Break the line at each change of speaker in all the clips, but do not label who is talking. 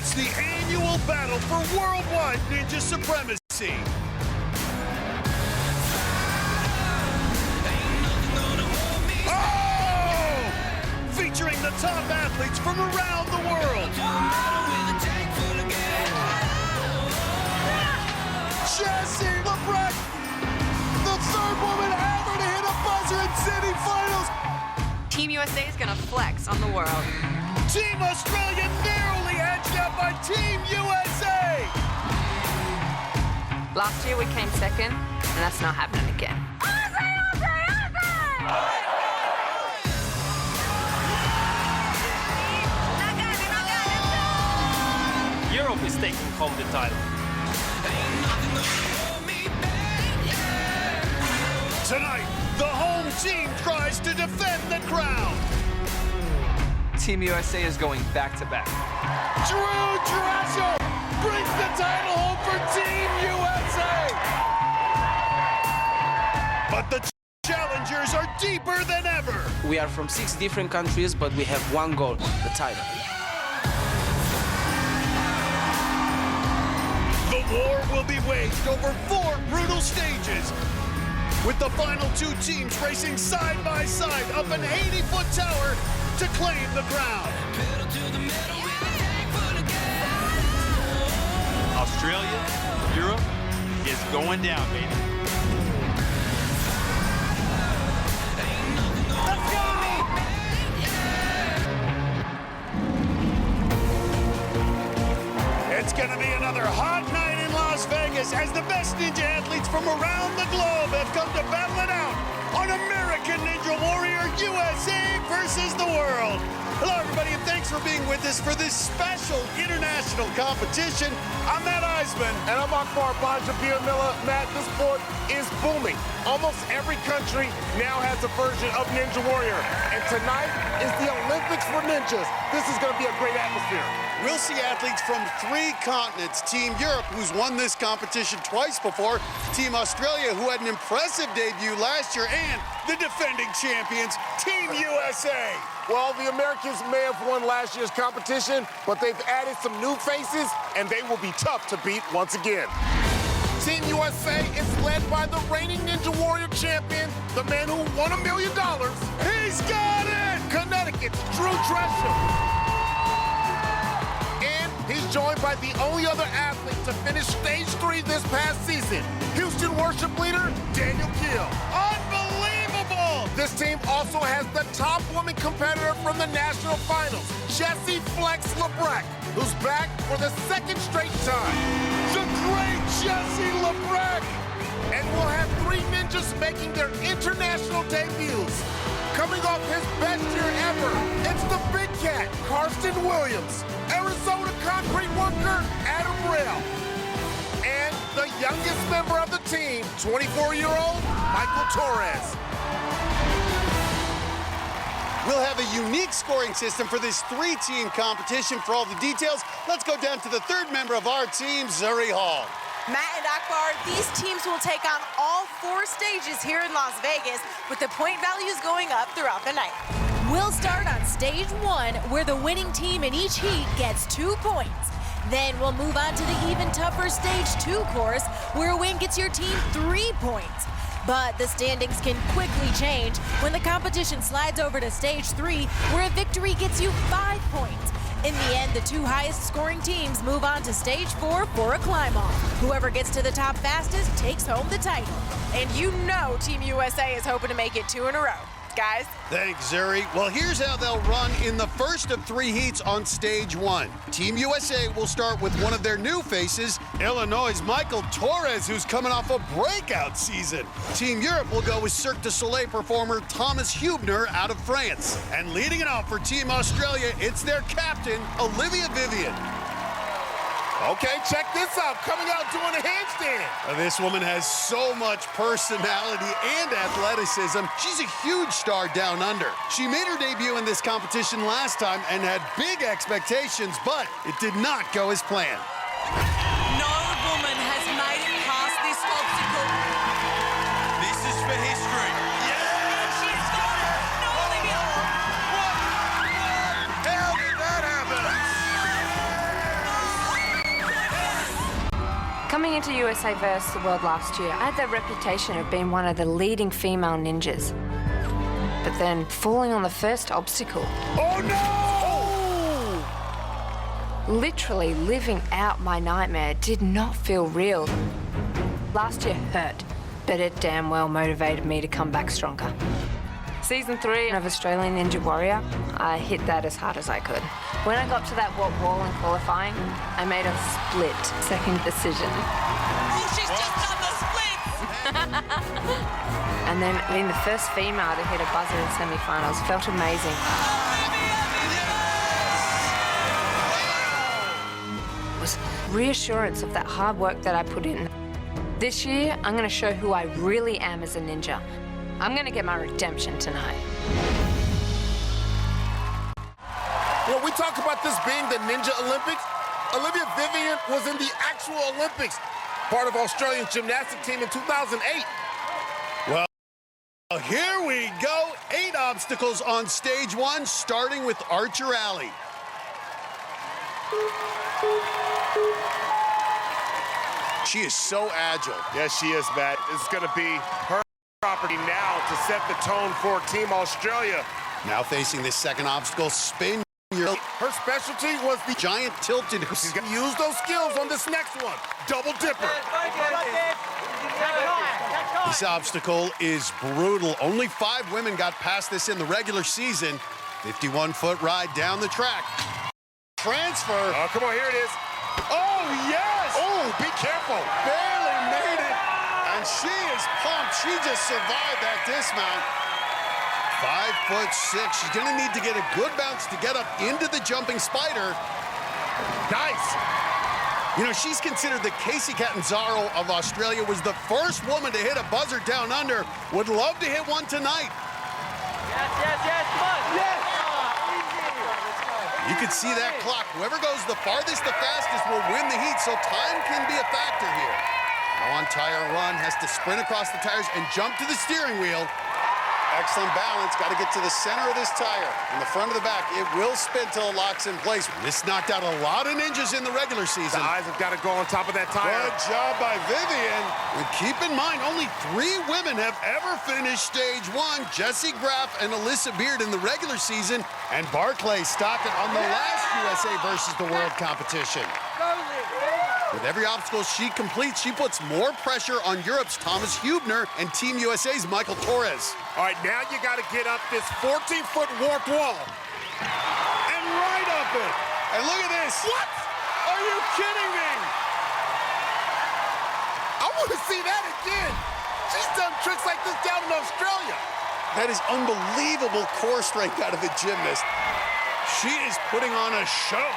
It's the annual battle for worldwide ninja supremacy. Oh! Featuring the top athletes from around the world. Jessie LeBrecht, the third woman ever to hit a buzzer in city finals.
Team USA is gonna flex on the world.
Team Australia narrowly edged out by Team USA.
Last year we came second, and that's not happening again.
Europe is taking home the title.
Tonight, the home team tries to defend the crown.
Team USA is going back-to-back.
Drew Dressel brings the title home for Team USA. But the challengers are deeper than ever.
We are from 6 different countries, but we have one goal, the title.
The war will be waged over 4 brutal stages, with the final 2 teams racing side by side up an 80-foot tower to claim the crown.
Australia, Europe is going down, baby.
Let's go! It's going to be another hot night in Las Vegas as the best ninja athletes from around the globe have come to battle it out on American Ninja Warrior USA versus the world. Hello, everybody, and thanks for being with us for this special international competition. I'm Matt Eisman.
And I'm Akbar Miller. Matt, this sport is booming. Almost every country now has a version of Ninja Warrior. And tonight is the Olympics for ninjas. This is going to be a great atmosphere.
We'll see athletes from 3 continents. Team Europe, who's won this competition twice before. Team Australia, who had an impressive debut last year. And the defending champions, Team USA.
Well, the Americans may have won last year's competition, but they've added some new faces, and they will be tough to beat once again. Team USA is led by the reigning Ninja Warrior champion, the man who won $1 million.
He's got it!
Connecticut's Drew Dressel. And he's joined by the only other athlete to finish stage 3 this past season, Houston worship leader, Daniel Gill.
Unbelievable!
This team also has the top woman competitor from the national finals, Jessie Flex LeBrecht, who's back for the 2nd straight time.
The great Jessie LeBrecht!
And we'll have 3 ninjas making their international debuts. Coming off his best year ever, it's the big cat, Karsten Williams, Arizona concrete worker, Adam Rail, and the youngest member of the team, 24-year-old Michael Torres.
We'll have a unique scoring system for this 3-team competition. For all the details, let's go down to the 3rd member of our team, Zuri Hall.
Matt and Akbar, these teams will take on all 4 stages here in Las Vegas, with the point values going up throughout the night.
We'll start on stage 1, where the winning team in each heat gets 2 points. Then we'll move on to the even tougher stage 2 course, where a win gets your team 3 points. But the standings can quickly change when the competition slides over to stage 3, where a victory gets you 5 points. In the end, the 2 highest scoring teams move on to stage 4 for a climb-off. Whoever gets to the top fastest takes home the title.
And you know Team USA is hoping to make it 2 in a row. Guys.
Thanks, Zuri. Well, here's how they'll run in the first of 3 heats on stage 1. Team USA will start with one of their new faces, Illinois' Michael Torres, who's coming off a breakout season. Team Europe will go with Cirque du Soleil performer Thomas Hubner out of France. And leading it off for Team Australia, it's their captain, Olivia Vivian.
Okay, check this out. Coming out doing a handstand.
This woman has so much personality and athleticism. She's a huge star down under. She made her debut in this competition last time and had big expectations, but it did not go as planned.
No woman has made it past this obstacle.
This is for history.
She's got it. No, Olivia.
How did that happen?
into USA vs. the World last year, I had the reputation of being one of the leading female ninjas. But then falling on the first obstacle.
Oh no!
Literally living out my nightmare did not feel real. Last year hurt, but it damn well motivated me to come back stronger. Season 3 of Australian Ninja Warrior, I hit that as hard as I could. When I got to that wall in qualifying, I made a split-second decision.
Oh, she's just done the splits!
And then being the first female to hit a buzzer in semi-finals felt amazing. It was reassurance of that hard work that I put in. This year, I'm going to show who I really am as a ninja. I'm going to get my redemption tonight.
You know, we talk about this being the Ninja Olympics. Olivia Vivian was in the actual Olympics, part of Australian gymnastic team in 2008.
Well, here we go. 8 obstacles on stage 1, starting with Archer Alley. She is so agile.
Yes, she is, Matt. It's going to be her property now to set the tone for Team Australia.
Now facing this second obstacle, spin your...
Her specialty was the
giant tilted.
She's going to use those skills on this next one. Double dipper.
This obstacle is brutal. Only 5 women got past this in the regular season. 51-foot ride down the track. Transfer.
Oh, come on, here it is.
Oh, yes!
Oh, be careful.
Barely made it. And she is pumped. She just survived that dismount. 5'6". She's going to need to get a good bounce to get up into the jumping spider.
Nice.
You know, she's considered the Casey Catanzaro of Australia, was the first woman to hit a buzzer down under. Would love to hit one tonight.
Yes, come on. Yes.
You can see that clock. Whoever goes the farthest, the fastest will win the heat, so time can be a factor here. Now on tire run, has to sprint across the tires and jump to the steering wheel. Excellent balance. Got to get to the center of this tire. In the front of the back, it will spin till it locks in place. This knocked out a lot of ninjas in the regular season.
The eyes have got to go on top of that tire.
Good job by Vivian. And keep in mind, only 3 women have ever finished stage 1. Jessie Graff and Alyssa Beard in the regular season, and Barclay Stockton on the last USA versus the World competition. With every obstacle she completes, she puts more pressure on Europe's Thomas Hubner and Team USA's Michael Torres.
All right, now you got to get up this 14-foot warped wall.
And right up it. And look at this.
What?
Are you kidding me?
I want to see that again. She's done tricks like this down in Australia.
That is unbelievable core strength out of a gymnast. She is putting on a show.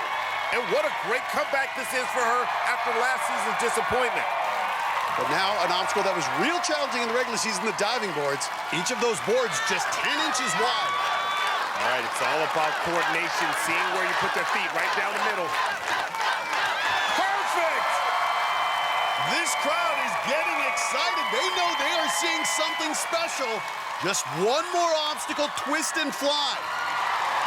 And what a great comeback this is for her after last season's disappointment.
But now an obstacle that was real challenging in the regular season, the diving boards. Each of those boards just 10 inches wide.
All right, it's all about coordination, seeing where you put their feet right down the middle.
Perfect! This crowd is getting excited. They know they are seeing something special. Just one more obstacle, twist and fly.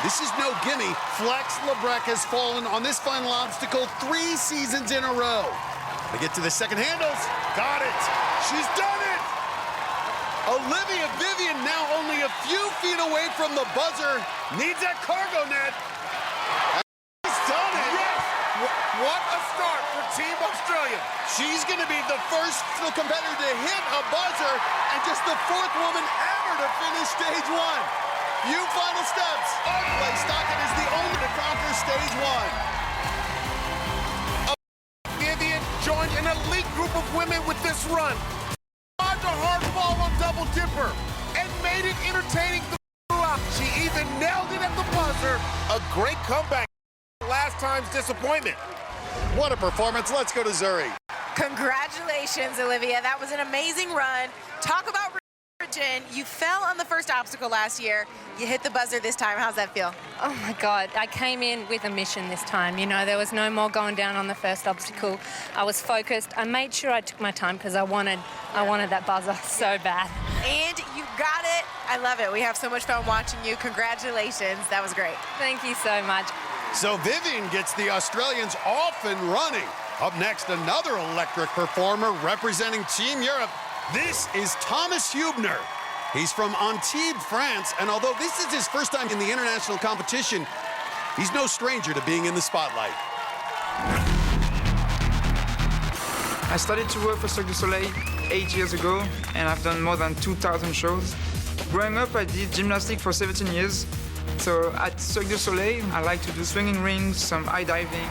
This is no gimme. Flex Lebrecq has fallen on this final obstacle 3 seasons in a row. They get to the second handles. Got it. She's done it. Olivia Vivian now only a few feet away from the buzzer. Needs that cargo net. She's done it.
Yes. What a start for Team Australia.
She's going to be the first competitor to hit a buzzer and just the 4th woman ever to finish stage 1. Few final steps. Barclay Stockton is the only to conquer stage 1.
Vivian joined an elite group of women with this run. Dodged a hard fall on double dipper and made it entertaining throughout. She even nailed it at the buzzer. A great comeback. Last time's disappointment.
What a performance. Let's go to Zuri.
Congratulations, Olivia. That was an amazing run. Talk about origin. You fell on the first obstacle last year. You hit the buzzer this time. How's that feel?
Oh my God, I came in with a mission this time. You know, there was no more going down on the first obstacle. I was focused. I made sure I took my time because I wanted that buzzer so bad.
And you got it. I love it. We have so much fun watching you. Congratulations. That was great.
Thank you so much.
So Vivian gets the Australians off and running. Up next, another electric performer representing Team Europe. This is Thomas Hubner. He's from Antibes, France, and although this is his first time in the international competition, he's no stranger to being in the spotlight.
I started to work for Cirque du Soleil 8 years ago, and I've done more than 2,000 shows. Growing up, I did gymnastics for 17 years. So at Cirque du Soleil, I like to do swinging rings, some high diving,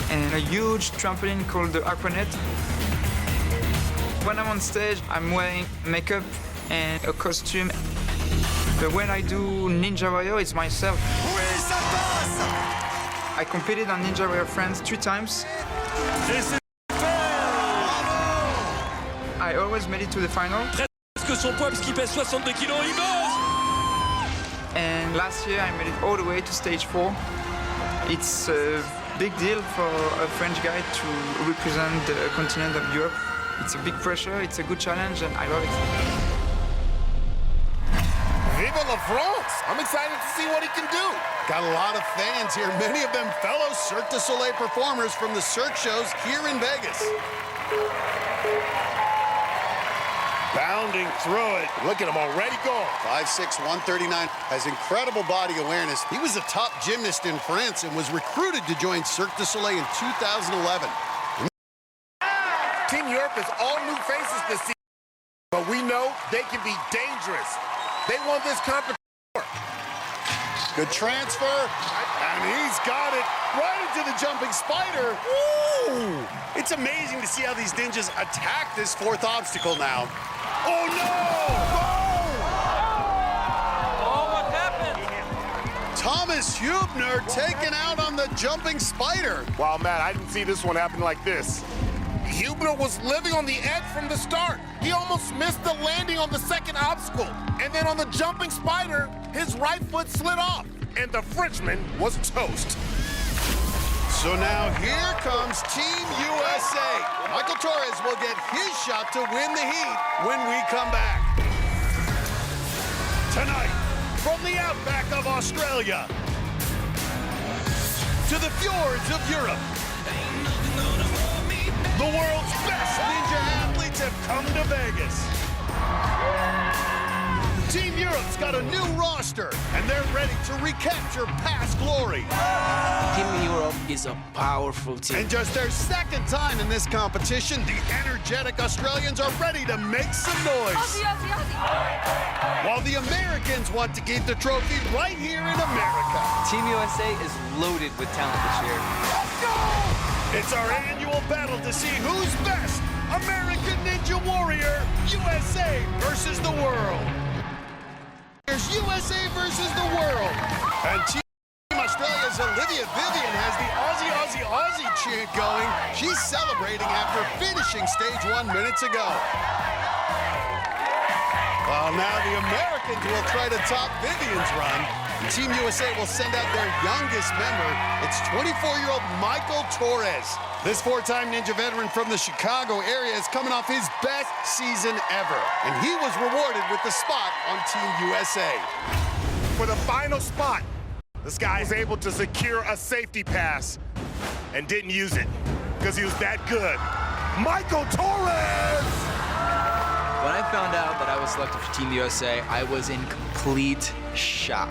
and a huge trampoline called the Aquanet. When I'm on stage, I'm wearing makeup and a costume. But when I do Ninja Warrior, it's myself. I competed on Ninja Warrior France 3 times. I always made it to the final. And last year, I made it all the way to stage 4. It's a big deal for a French guy to represent the continent of Europe. It's a big pressure, it's a good challenge, and I love it.
Viva la France! I'm excited to see what he can do.
Got a lot of fans here, many of them fellow Cirque du Soleil performers from the Cirque shows here in Vegas. Bounding through it.
Look at him already going.
5'6", 139, has incredible body awareness. He was a top gymnast in France and was recruited to join Cirque du Soleil in 2011.
Team Europe is all new faces this season, but we know they can be dangerous. They won this competition.
Good transfer, and he's got it right into the jumping spider. Woo! It's amazing to see how these ninjas attack this 4th obstacle now. Oh, no!
Oh, what happened?
Thomas Hubner taken out on the jumping spider.
Wow, Matt, I didn't see this one happen like this. Hubner was living on the edge from the start. He almost missed the landing on the 2nd obstacle. And then on the jumping spider, his right foot slid off, and the Frenchman was toast.
So now here comes Team USA. Michael Torres will get his shot to win the heat when we come back. Tonight, from the outback of Australia to the fjords of Europe, the world's best ninja athletes have come to Vegas. Team Europe's got a new roster, and they're ready to recapture past glory.
Team Europe is a powerful team.
And just their 2nd time in this competition, the energetic Australians are ready to make some noise.
Aussie, Aussie, Aussie.
While the Americans want to keep the trophy right here in America.
Team USA is loaded with talent this year.
Let's go! It's our annual battle to see who's best. American Ninja Warrior, USA versus the world. Here's USA versus the world. And Team Australia's Olivia Vivian has the Aussie, Aussie, Aussie chant going. She's celebrating after finishing stage 1 minutes ago. Well, now the Americans will try to top Vivian's run. Team USA will send out their youngest member. It's 24-year-old Michael Torres. This 4-time Ninja veteran from the Chicago area is coming off his best season ever. And he was rewarded with the spot on Team USA.
For the final spot, this guy is able to secure a safety pass and didn't use it because he was that good. Michael Torres!
When I found out that I was selected for Team USA, I was in complete shock.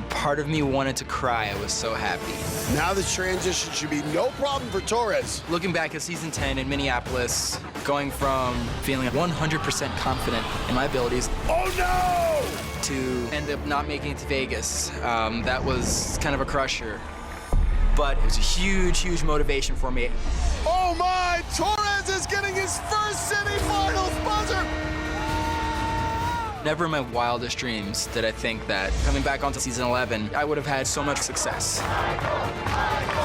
Part of me wanted to cry. I was so happy.
Now this transition should be no problem for Torres.
Looking back at season 10 in Minneapolis, going from feeling 100% confident in my abilities,
Oh no!
to end up not making it to Vegas, that was kind of a crusher. But it was a huge, huge motivation for me.
Oh my! Torres is getting his first semifinals buzzer!
Never in my wildest dreams did I think that coming back onto season 11, I would have had so much success.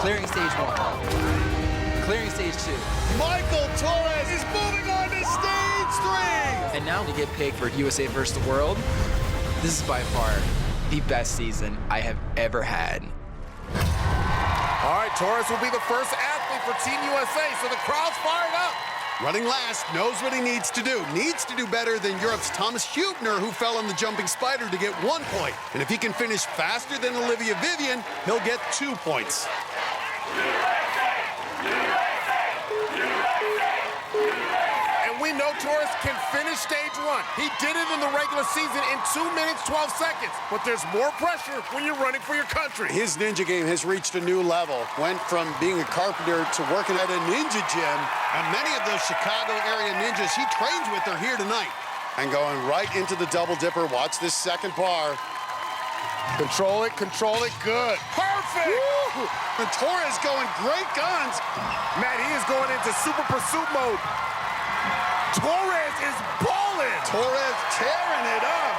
Clearing stage 1, clearing stage 2.
Michael Torres is moving on to stage 3!
And now to get picked for USA vs. the World, this is by far the best season I have ever had.
All right, Torres will be the first athlete for Team USA, so the crowd's fired up.
Running last, knows what he needs to do. Needs to do better than Europe's Thomas Hubner, who fell on the jumping spider to get 1 point. And if he can finish faster than Olivia Vivian, he'll get 2 points.
And we know Torres can finish stage 1. He did it in the regular season in 2 minutes, 12 seconds. But there's more pressure when you're running for your country.
His ninja game has reached a new level. Went from being a carpenter to working at a ninja gym. And many of those Chicago area ninjas he trains with are here tonight. And going right into the double dipper. Watch this second bar.
Control it, good. Perfect!
Woo! And Torres going great guns.
Matt, he is going into super pursuit mode. Torres is balling.
Torres tearing it up.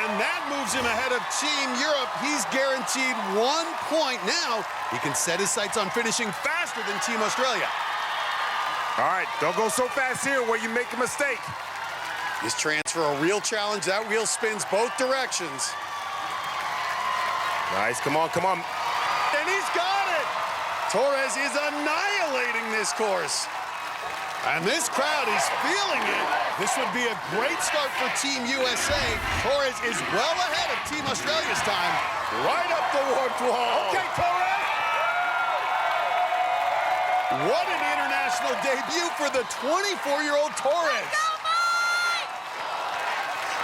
And that moves him ahead of Team Europe. He's guaranteed 1 point now. He can set his sights on finishing faster than Team Australia.
All right, don't go so fast here where you make a mistake.
This transfer a real challenge. That wheel spins both directions.
Nice, come on.
And he's got it. Torres is annihilating this course. And this crowd is feeling it. This would be a great start for Team USA. Torres is well ahead of Team Australia's time. Right up the warp wall.
Okay, Torres.
What an international debut for the 24-year-old Torres.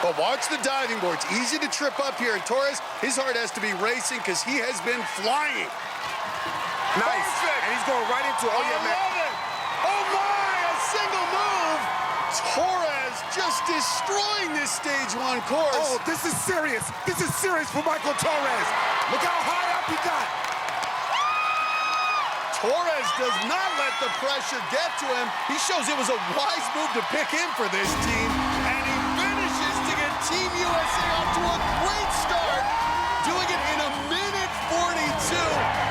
But watch the diving boards. Easy to trip up here. And Torres, his heart has to be racing because he has been flying.
Nice. Perfect. And he's going right into it. Oh, yeah, man.
Oh, my, a single move. Torres just destroying this stage 1 course.
Oh, this is serious. This is serious for Michael Torres. Look how high up he got.
Torres does not let the pressure get to him. He shows it was a wise move to pick him for this team. And he finishes to get Team USA off to a great start, doing it in 1:42.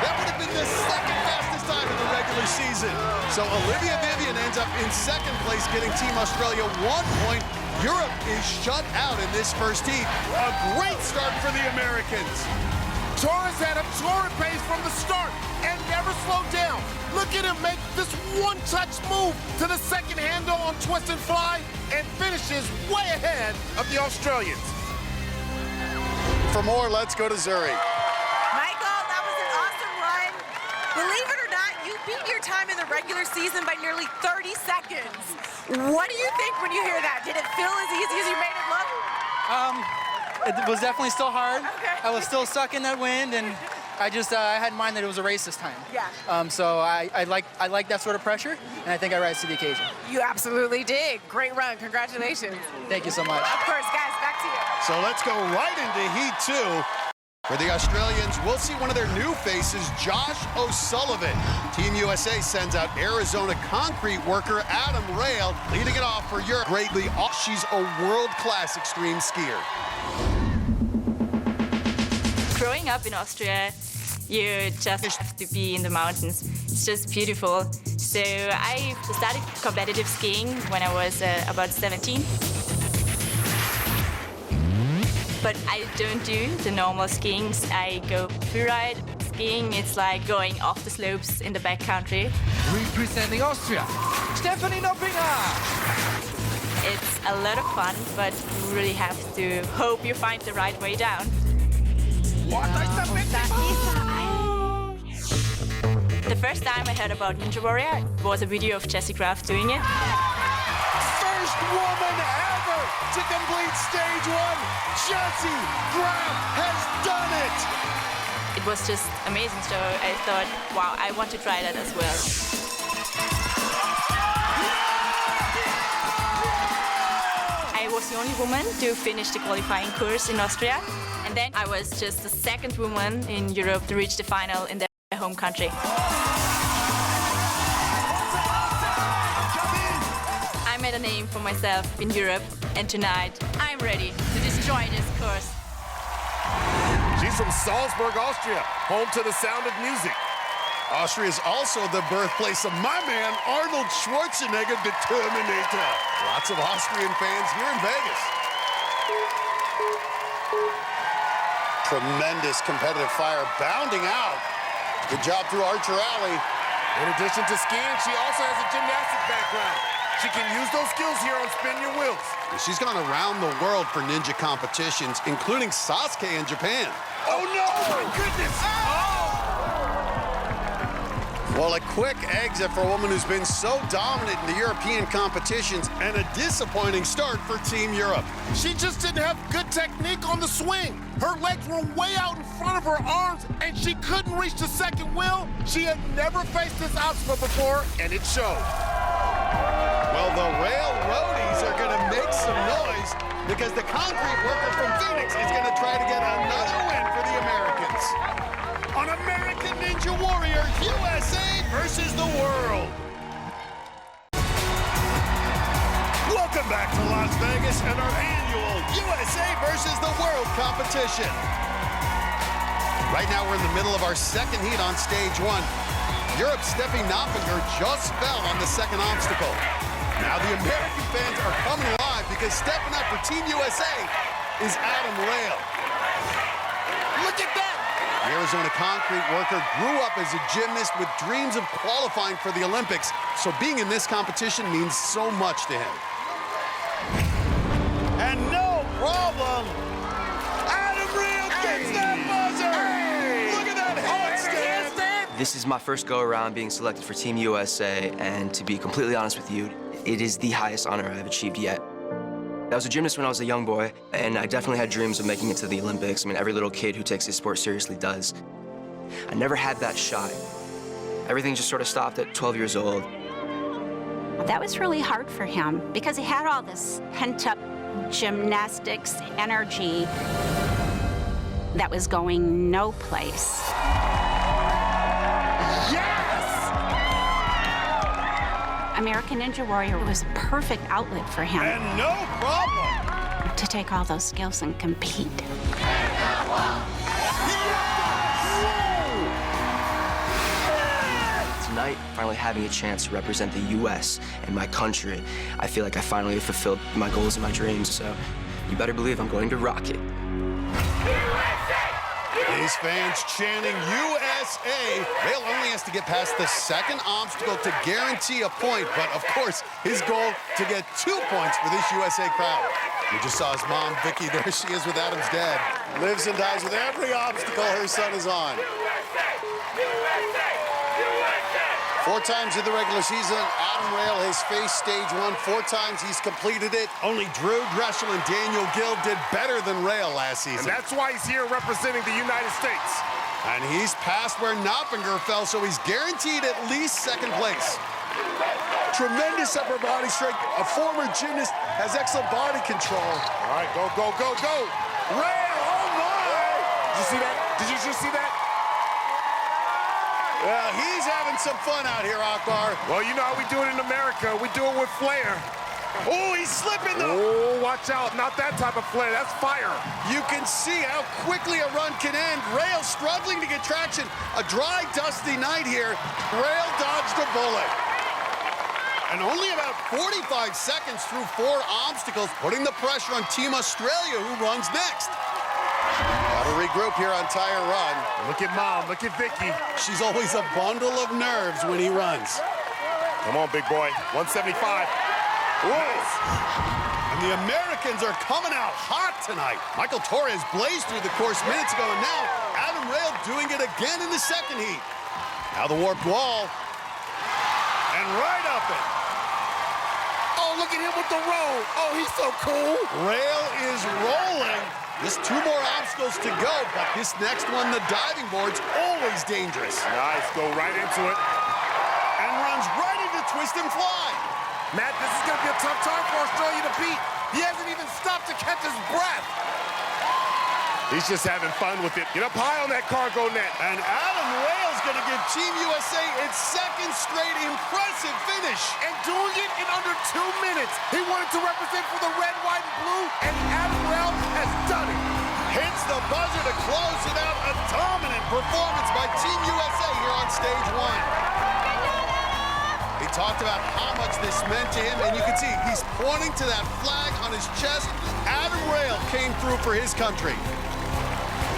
That would have been the second fastest time in the regular season. So Olivia Vivian ends up in second place, getting Team Australia 1 point. Europe is shut out in this first heat. A great start for the Americans.
Torres had a torrid pace from the start and never slowed down. Look at him make this one-touch move to the second handle on twist and fly and finishes way ahead of the Australians.
For more, let's go to Zurich.
Michael, that was an awesome run. Believe it or not, you beat your time in the regular season by nearly 30 seconds. What do you think when you hear that? Did it feel as easy as you made it look?
It was definitely still hard.
Okay.
I was still stuck in that wind, and I had in mind that it was a race this time.
Yeah.
So I like that sort of pressure, and I think I rise to the occasion.
You absolutely did. Great run. Congratulations.
Thank you so much.
Of course, guys, back to you.
So let's go right into Heat 2. For the Australians, we'll see one of their new faces, Josh O'Sullivan. Team USA sends out Arizona concrete worker Adam Rail, leading it off for Europe. Greatly, she's a world-class extreme skier.
Growing up in Austria, you just have to be in the mountains. It's just beautiful. So I started competitive skiing when I was about 17. But I don't do the normal skiing. I go freeride skiing. It's like going off the slopes in the backcountry.
Representing Austria, Stephanie Noppinger.
It's a lot of fun, but you really have to hope you find the right way down. The first time I heard about Ninja Warrior was a video of Jessie Graf doing it.
First woman ever to complete stage 1. Jessie Graf has done it.
It was just amazing, so I thought, wow, I want to try that as well. I was the only woman to finish the qualifying course in Austria, and then I was just the second woman in Europe to reach the final in their home country. I made a name for myself in Europe, and tonight I'm ready to destroy this course.
She's from Salzburg, Austria, home to the sound of music.
Austria is also the birthplace of my man, Arnold Schwarzenegger, the Terminator. Lots of Austrian fans here in Vegas. Tremendous competitive fire bounding out. Good job through Archer Alley.
In addition to skiing, she also has a gymnastic background. She can use those skills here on Spin Your Wheels.
She's gone around the world for ninja competitions, including Sasuke in Japan.
Oh, no! Oh, my goodness!
Well, a quick exit for a woman who's been so dominant in the European competitions, and a disappointing start for Team Europe.
She just didn't have good technique on the swing. Her legs were way out in front of her arms, and she couldn't reach the second wheel. She had never faced this obstacle before, and it showed.
Well, the rail roadies are going to make some noise because the concrete worker from Phoenix is going to try to get another win for the Americans. On American Ninja Warrior, USA versus the world. Welcome back to Las Vegas and our annual USA versus the world competition. Right now we're in the middle of our second heat on stage one. Europe's Steffi Knopfinger just fell on the second obstacle. Now the American fans are coming alive because stepping up for Team USA is Adam Rail. Look at that! The Arizona concrete worker grew up as a gymnast with dreams of qualifying for the Olympics, so being in this competition means so much to him. And no problem, Adam Rail gets that buzzer! Look at that handstand!
This is my first go-around being selected for Team USA, and to be completely honest with you, it is the highest honor I've achieved yet. I was a gymnast when I was a young boy, and I definitely had dreams of making it to the Olympics. I mean, every little kid who takes this sport seriously does. I never had that shot. Everything just sort of stopped at 12 years old.
That was really hard for him because he had all this pent-up gymnastics energy that was going no place. American Ninja Warrior was a perfect outlet for him.
And no problem!
To take all those skills and compete.
Tonight, finally having a chance to represent the U.S. and my country, I feel like I finally have fulfilled my goals and my dreams, so you better believe I'm going to rock it.
These fans chanting USA. Rail only has to get past the second obstacle to guarantee a point, but of course, his goal to get 2 points for this USA crowd. We just saw his mom, Vicky, there she is with Adam's dad. Lives and dies with every obstacle her son is on. 4 times in the regular season, Adam Rail has faced stage one. 4 times he's completed it. Only Drew Dressel and Daniel Gill did better than Rail last season.
And that's why he's here representing the United States.
And he's past where Knopfinger fell, so he's guaranteed at least second place. Tremendous upper body strength. A former gymnast has excellent body control.
All right, go, go, go, go.
Rail, oh my!
Did you see that? Did you just see that?
Well, he's having some fun out here, Akbar.
Well, you know how we do it in America. We do it with flair.
Oh, he's slipping though.
Oh, watch out. Not that type of flair. That's fire.
You can see how quickly a run can end. Rail struggling to get traction. A dry, dusty night here. Rail dodged a bullet. And only about 45 seconds through 4 obstacles, putting the pressure on Team Australia, who runs next. Got to regroup here on tire run.
Look at Mom. Look at Vicky.
She's always a bundle of nerves when he runs.
Come on, big boy. 175.
Nice. And the Americans are coming out hot tonight. Michael Torres blazed through the course minutes ago, and now Adam Rail doing it again in the second heat. Now the warped wall. And right up it.
Oh, look at him with the roll. Oh, he's so cool.
Rail is rolling. Just 2 more obstacles to go, but this next one, the diving board's always dangerous.
Nice, go right into it.
And runs right into twist and fly.
Matt, this is going to be a tough time for Australia to beat. He hasn't even stopped to catch his breath. He's just having fun with it. Get up high on that cargo net.
And Adam Rail's going to give Team USA its second straight impressive finish.
And doing it in under 2 minutes. He wanted to represent for the red, white, and blue, and Adam Rail has done it.
Hits the buzzer to close it out. A dominant performance by Team USA here on stage one. He talked about how much this meant to him, and you can see he's pointing to that flag on his chest. Adam Rail came through for his country.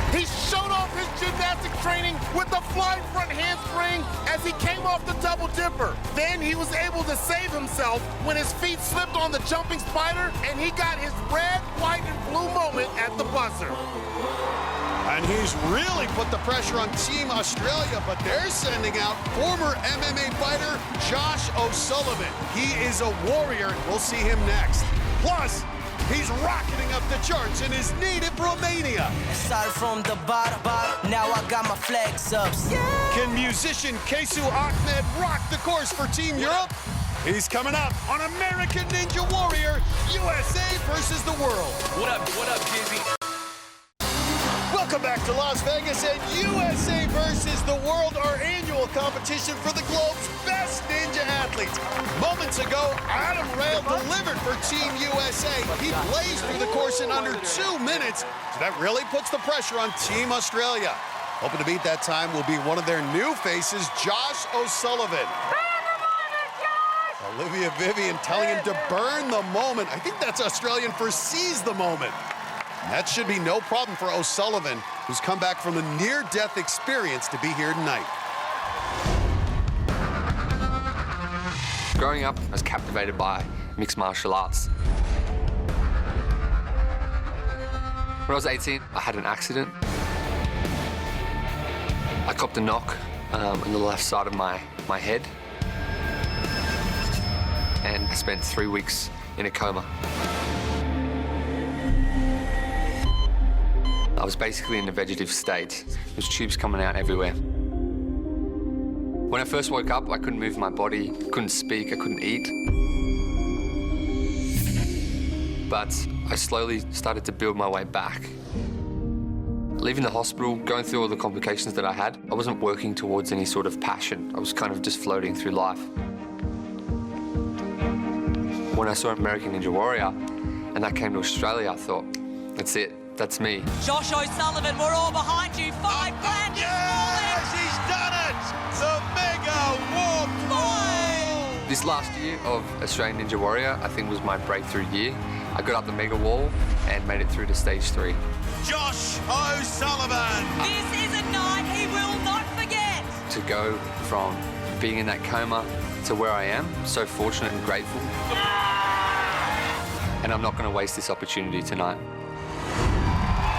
He showed off his gymnastics training with a flying front handspring as he came off the double dipper. Then he was able to save himself when his feet slipped on the jumping spider and he got his red, white, and blue moment at the buzzer.
And he's really put the pressure on Team Australia, but they're sending out former MMA fighter Josh O'Sullivan. He is a warrior. We'll see him next. Plus, he's rocketing up the charts in his native Romania.
Started from the bottom, now I got my flags up. Yeah.
Can musician Kesu Ahmed rock the course for Team Europe? He's coming up on American Ninja Warrior, USA versus the world.
What up, Jizzy?
Welcome back to Las Vegas and USA versus the world, our annual competition for the globe's best ninja athletes. Moments ago, Adam Rail delivered for Team USA. He blazed through the course in under 2 minutes, so that really puts the pressure on Team Australia. Hoping to beat that time will be one of their new faces, Josh O'Sullivan. Olivia Vivian telling him to burn the moment. I think that's Australian for seize the moment. That should be no problem for O'Sullivan, who's come back from a near-death experience to be here tonight.
Growing up, I was captivated by mixed martial arts. When I was 18, I had an accident. I copped a knock on the left side of my head, and I spent 3 weeks in a coma. I was basically in a vegetative state. There was tubes coming out everywhere. When I first woke up, I couldn't move my body, couldn't speak, I couldn't eat. But I slowly started to build my way back. Leaving the hospital, going through all the complications that I had, I wasn't working towards any sort of passion. I was kind of just floating through life. When I saw American Ninja Warrior and that came to Australia, I thought, that's it. That's me.
Josh O'Sullivan, we're all behind you. 5 grand.
Yes, he's done it! The mega warp wall!
This last year of Australian Ninja Warrior, I think was my breakthrough year. I got up the mega wall and made it through to stage 3.
Josh O'Sullivan!
This is a night he will not forget.
To go from being in that coma to where I am, so fortunate and grateful. And I'm not going to waste this opportunity tonight.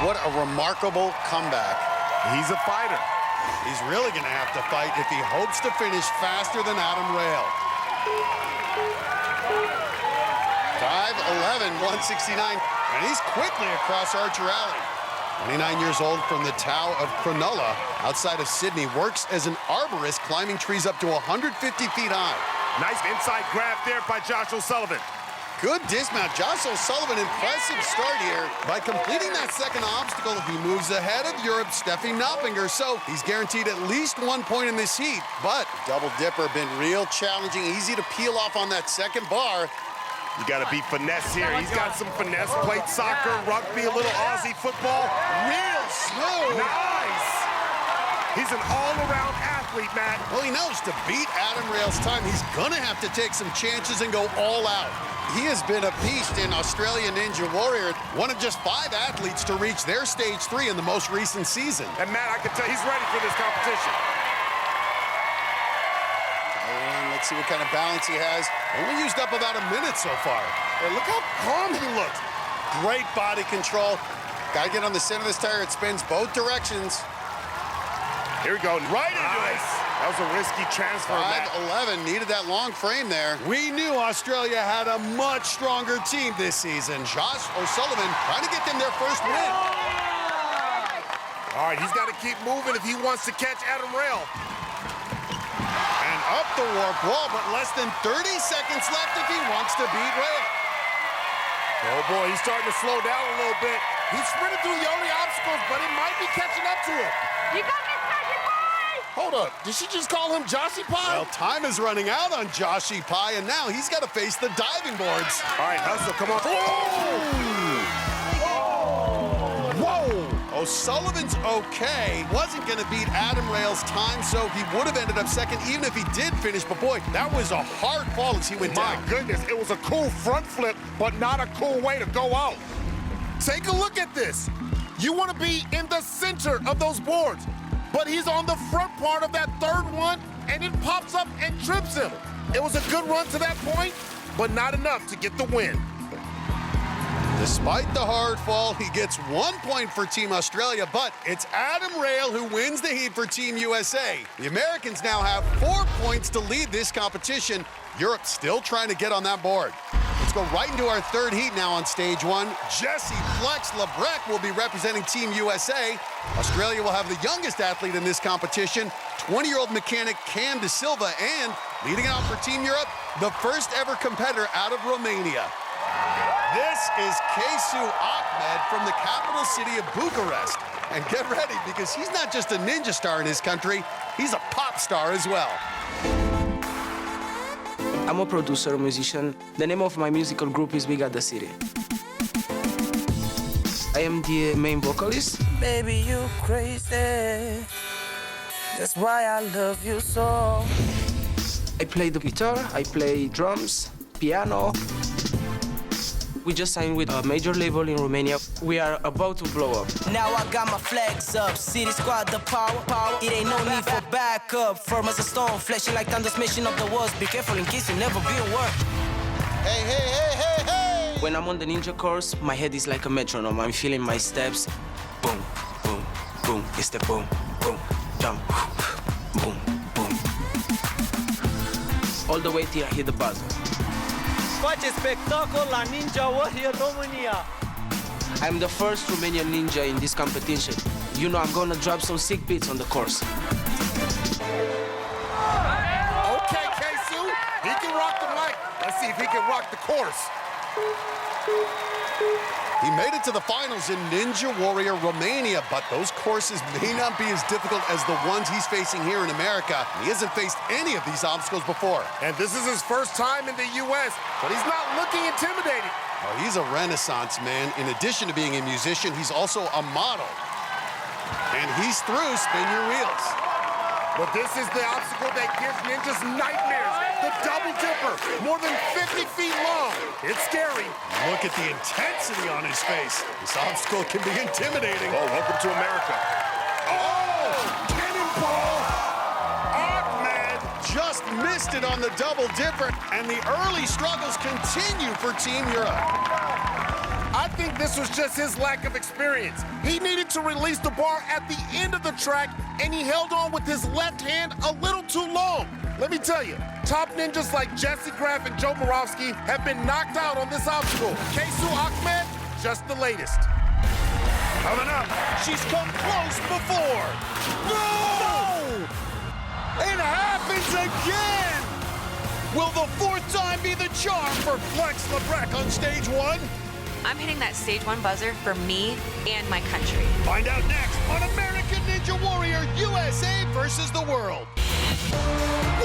What a remarkable comeback. He's a fighter. He's really going to have to fight if he hopes to finish faster than Adam Rail. 5'11", 169, and he's quickly across Archer Alley. 29 years old from the Tau of Cronulla, outside of Sydney, works as an arborist climbing trees up to 150 feet high.
Nice inside grab there by Josh O'Sullivan.
Good dismount. Josh O'Sullivan, impressive start here. By completing that second obstacle, he moves ahead of Europe's Steffi Knopfinger, so he's guaranteed at least 1 point in this heat. But double dipper been real challenging, easy to peel off on that second bar.
You got to be finesse here. He's got some finesse. Played soccer, rugby, a little Aussie football.
Real smooth.
Nice. He's an all-around athlete, Matt.
Well, he knows to beat Adam Rail's time, he's going to have to take some chances and go all out. He has been a beast in Australian Ninja Warrior, one of just 5 athletes to reach their stage 3 in the most recent season.
And Matt, I can tell he's ready for this competition.
And let's see what kind of balance he has. Only used up about a minute so far. Hey, look how calm he looks. Great body control. Got to get on the center of this tire. It spins both directions.
Here we go, right into it. That was a risky transfer, Matt.
5'11", needed that long frame there. We knew Australia had a much stronger team this season. Josh O'Sullivan trying to get them their first win.
All right, he's got to keep moving if he wants to catch Adam Rail.
And up the warp wall, but less than 30 seconds left if he wants to beat Rail.
Oh boy, he's starting to slow down a little bit. He's sprinting through the only obstacles, but he might be catching up to him.
You got me, Joshy Pie!
Hold up, did she just call him Joshy Pie?
Well, time is running out on Joshy Pie, and now he's got to face the diving boards.
All right, hustle, come on.
Whoa! O'Sullivan's okay. Wasn't going to beat Adam Rail's time, so he would have ended up second even if he did finish. But boy, that was a hard fall as he went down.
My goodness, it was a cool front flip, but not a cool way to go out. Take a look at this. You want to be in the center of those boards. but he's on the front part of that third one, and it pops up and trips him. It was a good run to that point, but not enough to get the win.
Despite the hard fall, he gets 1 point for Team Australia, but it's Adam Rail who wins the heat for Team USA. The Americans now have 4 points to lead this competition. Europe still trying to get on that board. Let's go right into our third heat now on stage one. Jesse Flex Lebrec will be representing Team USA. Australia will have the youngest athlete in this competition, 20-year-old mechanic Cam De Silva, and leading out for Team Europe, the first ever competitor out of Romania. This is Kesu Ahmed from the capital city of Bucharest. And get ready, because he's not just a ninja star in his country, he's a pop star as well.
I'm a producer, a musician. The name of my musical group is We Got the City. I am the main vocalist.
Baby, you crazy. That's why I love you so.
I play the guitar, I play drums, piano. We just signed with a major label in Romania. We are about to blow up.
Now I got my flags up. City squad, the power. It ain't no need for backup. Firm as a stone, flashing like thunder, smashing up the walls. Be careful in case you never be at work.
Hey, hey, hey, hey, hey!
When I'm on the ninja course, my head is like a metronome. I'm feeling my steps. Boom, boom, boom. It's the boom, boom, jump, boom, boom. All the way till I hit the buzzer.
Face spectacol la Ninja Warrior România.
I'm the first Romanian ninja in this competition. You know I'm gonna drop some sick beats on the course.
Okay, Kesu, he can rock the mic. Let's see if he can rock the course.
He made it to the finals in Ninja Warrior Romania, but those courses may not be as difficult as the ones he's facing here in America. He hasn't faced any of these obstacles before.
And this is his first time in the U.S., but he's not looking intimidated.
Oh, he's a renaissance man. In addition to being a musician, he's also a model. And he's through Spin Your Wheels.
But this is the obstacle that gives ninjas nightmares. The double dipper, more than 50 feet long. It's scary.
Look at the intensity on his face. This obstacle can be intimidating.
Oh, welcome to America. Oh, cannonball!
Ahmed just missed it on the double dipper, and the early struggles continue for Team Europe.
I think this was just his lack of experience. He needed to release the bar at the end of the track, and he held on with his left hand a little too long. Let me tell you, top ninjas like Jesse Graff and Joe Moravsky have been knocked out on this obstacle. Kesu Ahmed, just the latest.
Coming up, she's come close before. No! It happens again! Will the fourth time be the charm for Flex Lebrec on stage one?
I'm hitting that stage one buzzer for me and my country.
Find out next on American Ninja Warrior USA versus the world.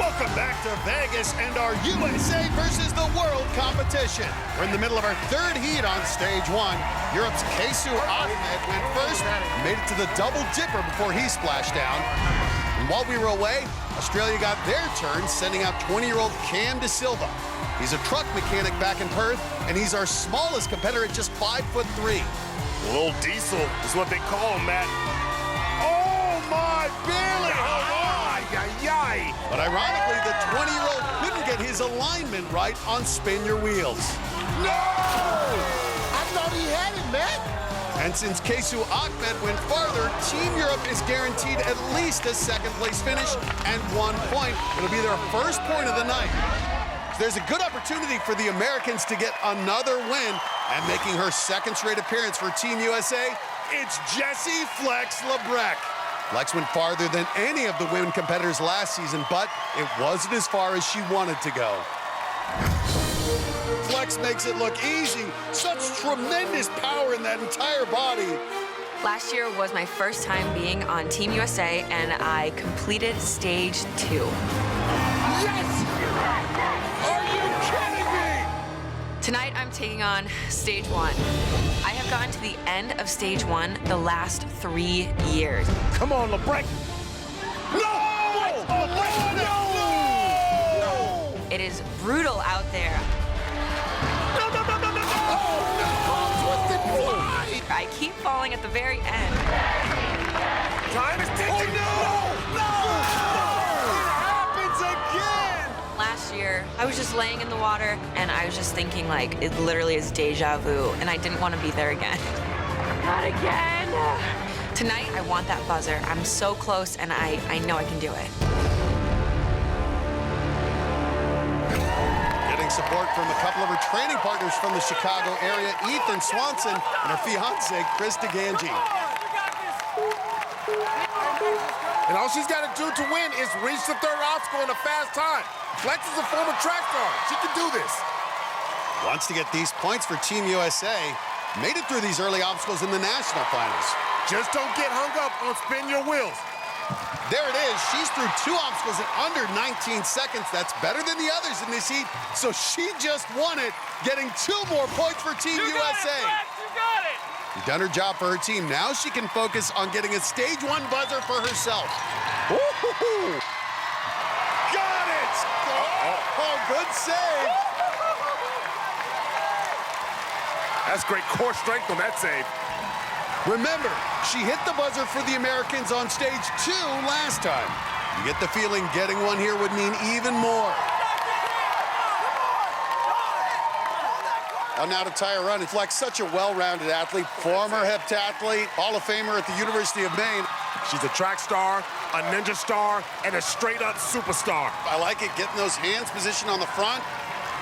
Welcome back to Vegas and our USA versus the world competition. We're in the middle of our third heat on stage one. Europe's Kesu Ahmed went first, made it to the double dipper before he splashed down. And while we were away, Australia got their turn, sending out 20-year-old Cam De Silva. He's a truck mechanic back in Perth, and he's our smallest competitor at just 5'3".
Little Diesel is what they call him, Matt. Oh my, barely hung on.
But ironically, the 20-year-old couldn't get his alignment right on Spin Your Wheels.
No! I thought he had it, Matt.
And since Kesu Ahmed went farther, Team Europe is guaranteed at least a second-place finish and 1 point. It'll be their first point of the night. There's a good opportunity for the Americans to get another win, and making her second straight appearance for Team USA, it's Jesse Flex Lebrec. Flex went farther than any of the women competitors last season, but it wasn't as far as she wanted to go. Flex makes it look easy. Such tremendous power in that entire body.
Last year was my first time being on Team USA, and I completed stage 2.
Yes! Are you kidding me?
Tonight, I'm taking on stage 1. I have gotten to the end of stage 1 the last 3 years.
Come on, Lebrec. No! Lebrec, no!
It is brutal out there.
No! Oh, no! Twisted fly!
I keep falling at the very end.
Time is ticking. Oh, no!
water. I was just laying in the water, and I was just thinking, like, it literally is deja vu, and I didn't want to be there again. Not again! Tonight, I want that buzzer. I'm so close, and I know I can do it.
Getting support from a couple of her training partners from the Chicago area, Ethan Swanson and her fiance, Krista Ganji.
And all she's got to do to win is reach the third obstacle in a fast time. Flex is a former track star. She can do this.
Wants to get these points for Team USA. Made it through these early obstacles in the national finals.
Just don't get hung up on spin your wheels.
There it is. She's through 2 obstacles in under 19 seconds. That's better than the others in this heat. So she just won it, getting 2 more points for Team USA.
You got it!
She's done her job for her team. Now she can focus on getting a stage 1 buzzer for herself. Ooh. Got it! Oh, good save.
That's great core strength on that save.
Remember, she hit the buzzer for the Americans on stage 2 last time. You get the feeling getting one here would mean even more. Now to tie her run. It's like such a well-rounded athlete, former heptathlete, Hall of Famer at the University of Maine.
She's a track star, a ninja star, and a straight-up superstar.
I like it, getting those hands positioned on the front.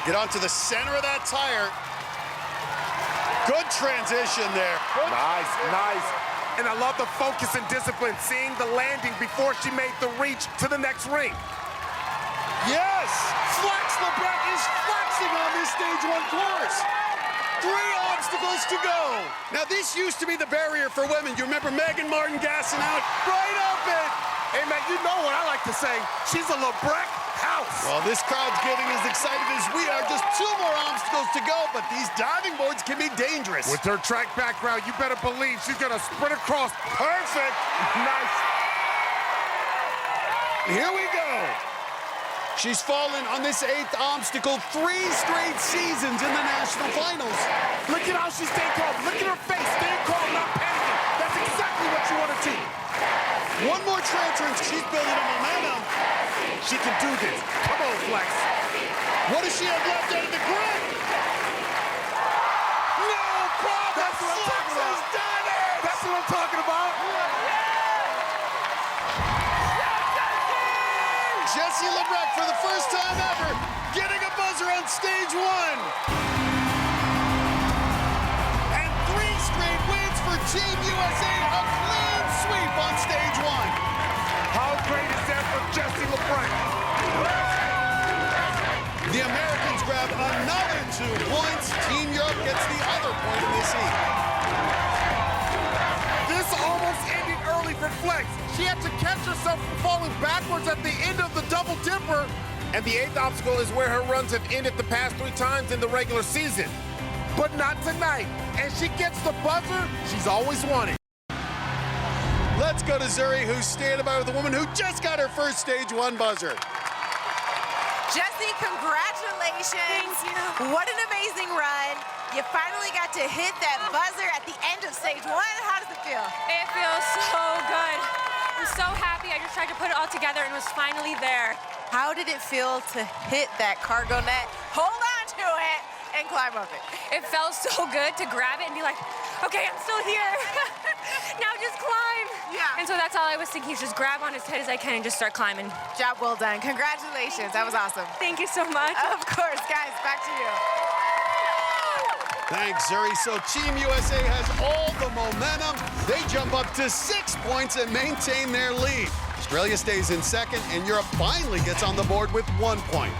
Get onto the center of that tire. Good transition there.
Nice, nice. And I love the focus and discipline, seeing the landing before she made the reach to the next ring.
Yes! Flex LeBret is flexing on this stage 1 course. 3 obstacles to go. Now, this used to be the barrier for women. You remember Megan Martin gassing out right up it.
Hey, man, you know what I like to say. She's a LeBret house.
Well, this crowd's getting as excited as we are. Just 2 more obstacles to go, but these diving boards can be dangerous.
With her track background, you better believe she's going to sprint across. Perfect. Nice.
Here we go. She's fallen on this 8th obstacle 3 straight seasons in the national finals.
Look at how she stayed calm. Look at her face. Staying calm, not panicking. That's exactly what you want to see.
1 more transfer, and she's building a momentum.
She can do this. Come on, Flex.
What does she have left out of the grip? No problem.
That's what I'm talking about.
Done it.
That's what I'm talking about.
Jessie LeBret, for the first time ever, getting a buzzer on stage 1. And 3 straight wins for Team USA, a clean sweep on stage 1.
How great is that for Jessie LeBret?
The Americans grab another 2 points. Team Europe gets the other point in this heat.
This almost ended early for Flex. She had to catch herself from falling backwards at the end of the double dipper. And the 8th obstacle is where her runs have ended the past 3 times in the regular season. But not tonight. And she gets the buzzer she's always wanted.
Let's go to Zuri, who's standing by with a woman who just got her first stage 1 buzzer.
Jessie, congratulations.
Thank you.
What an amazing run. You finally got to hit that buzzer at the end of stage 1. How does it feel?
It feels so good. I'm so happy. I just tried to put it all together and was finally there.
How did it feel to hit that cargo net, hold on to it, and climb up it?
It felt so good to grab it and be like, okay, I'm still here. Now just climb.
Yeah.
And so that's all I was thinking, is just grab on as tight as I can and just start climbing.
Job well done. Congratulations. That was awesome.
Thank you so much.
Of course, guys, back to you.
Thanks, Zuri. So Team USA has all the momentum. They jump up to 6 points and maintain their lead. Australia stays in second, and Europe finally gets on the board with 1 point.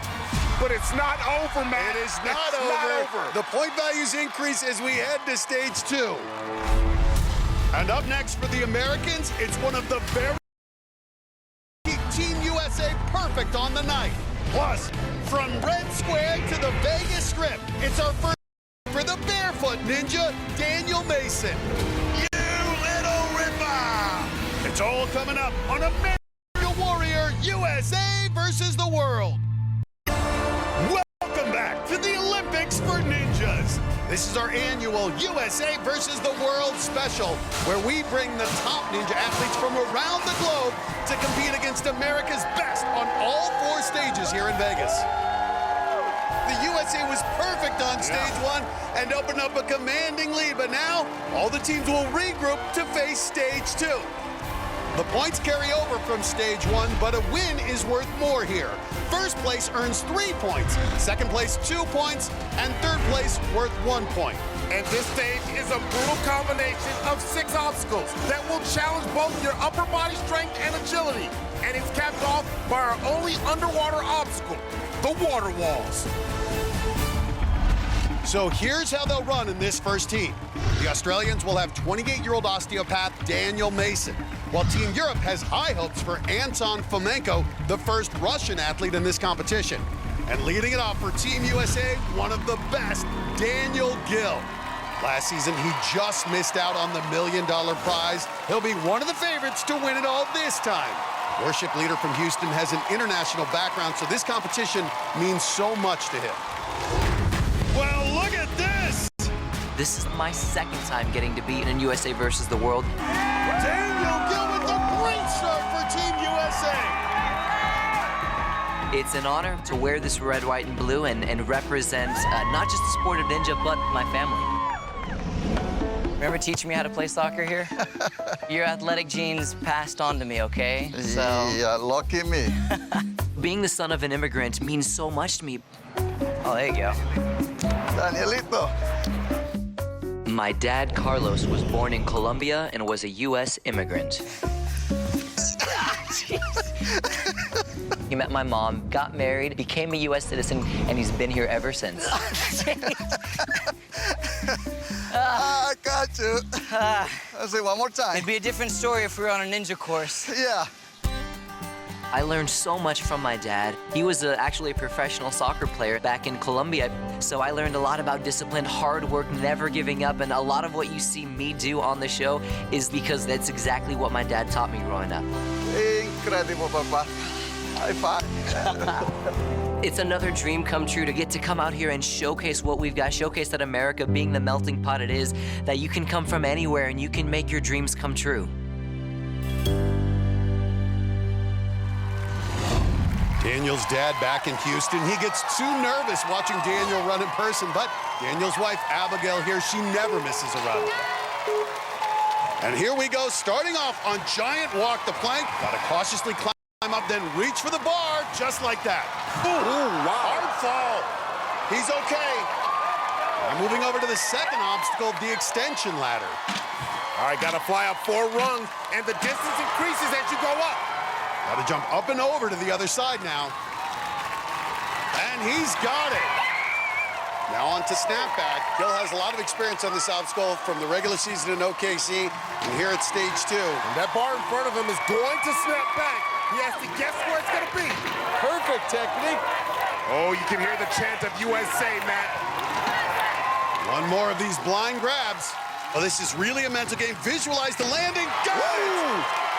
But it's not over, man.
It is not over. The point values increase as we head to stage 2. And up next for the Americans, it's one of the very Team USA perfect on the night. Plus, from Red Square to the Vegas Strip, it's our first for the barefoot ninja, Daniel Mason. You little ripper! It's all coming up on American Warrior USA versus the world. Welcome back to the Olympics for Ninjas. This is our annual USA versus the World special, where we bring the top ninja athletes from around the globe to compete against America's best on all 4 stages here in Vegas. The USA was perfect on stage one and opened up a commanding lead, but now all the teams will regroup to face stage two. The points carry over from stage one, but a win is worth more here. First place earns 3 points, second place 2 points, and third place worth 1 point.
And this stage is a brutal combination of 6 obstacles that will challenge both your upper body strength and agility. And it's capped off by our only underwater obstacle, the water walls.
So here's how they'll run in this first heat. The Australians will have 28-year-old osteopath Daniel Mason, while Team Europe has high hopes for Anton Fomenko, the first Russian athlete in this competition. And leading it off for Team USA, one of the best, Daniel Gill. Last season, he just missed out on the $1 million prize. He'll be one of the favorites to win it all this time. Worship leader from Houston has an international background, so this competition means so much to him. Well, look at this!
This is my second time getting to be in USA versus the world.
Daniel Gill with the great start for Team USA!
It's an honor to wear this red, white, and blue and represent not just the sport of ninja, but my family. Remember teaching me how to play soccer here? Your athletic genes passed on to me, okay? So...
Yeah, lucky me.
Being the son of an immigrant means so much to me. Oh, there you go.
Danielito.
My dad, Carlos, was born in Colombia and was a U.S. immigrant. He met my mom, got married, became a U.S. citizen, and he's been here ever since.
I got you. Let's see, one more time.
It'd be a different story if we were on a ninja course.
Yeah.
I learned so much from my dad. He was actually a professional soccer player back in Colombia, so I learned a lot about discipline, hard work, never giving up, and a lot of what you see me do on the show is because that's exactly what my dad taught me growing up.
Incredible, Papa. High five.
It's another dream come true to get to come out here and showcase what we've got, showcase that America, being the melting pot it is, that you can come from anywhere and you can make your dreams come true.
Daniel's dad back in Houston. He gets too nervous watching Daniel run in person, but Daniel's wife, Abigail, here, she never misses a run. And here we go, starting off on giant walk the plank. Gotta cautiously climb up, then reach for the bar, just like that. Ooh, wow. Hard fall. He's okay. Now moving over to the second obstacle, the extension ladder.
All right, gotta fly up 4 rungs, and the distance increases as you go up.
Got to jump up and over to the other side now. And he's got it. Now on to snapback. Gill has a lot of experience on this obstacle from the regular season in OKC and here at stage 2.
And that bar in front of him is going to snap back. He has to guess where it's going to be.
Perfect technique.
Oh, you can hear the chant of USA, Matt.
One more of these blind grabs. Oh, this is really a mental game. Visualize the landing. Got it!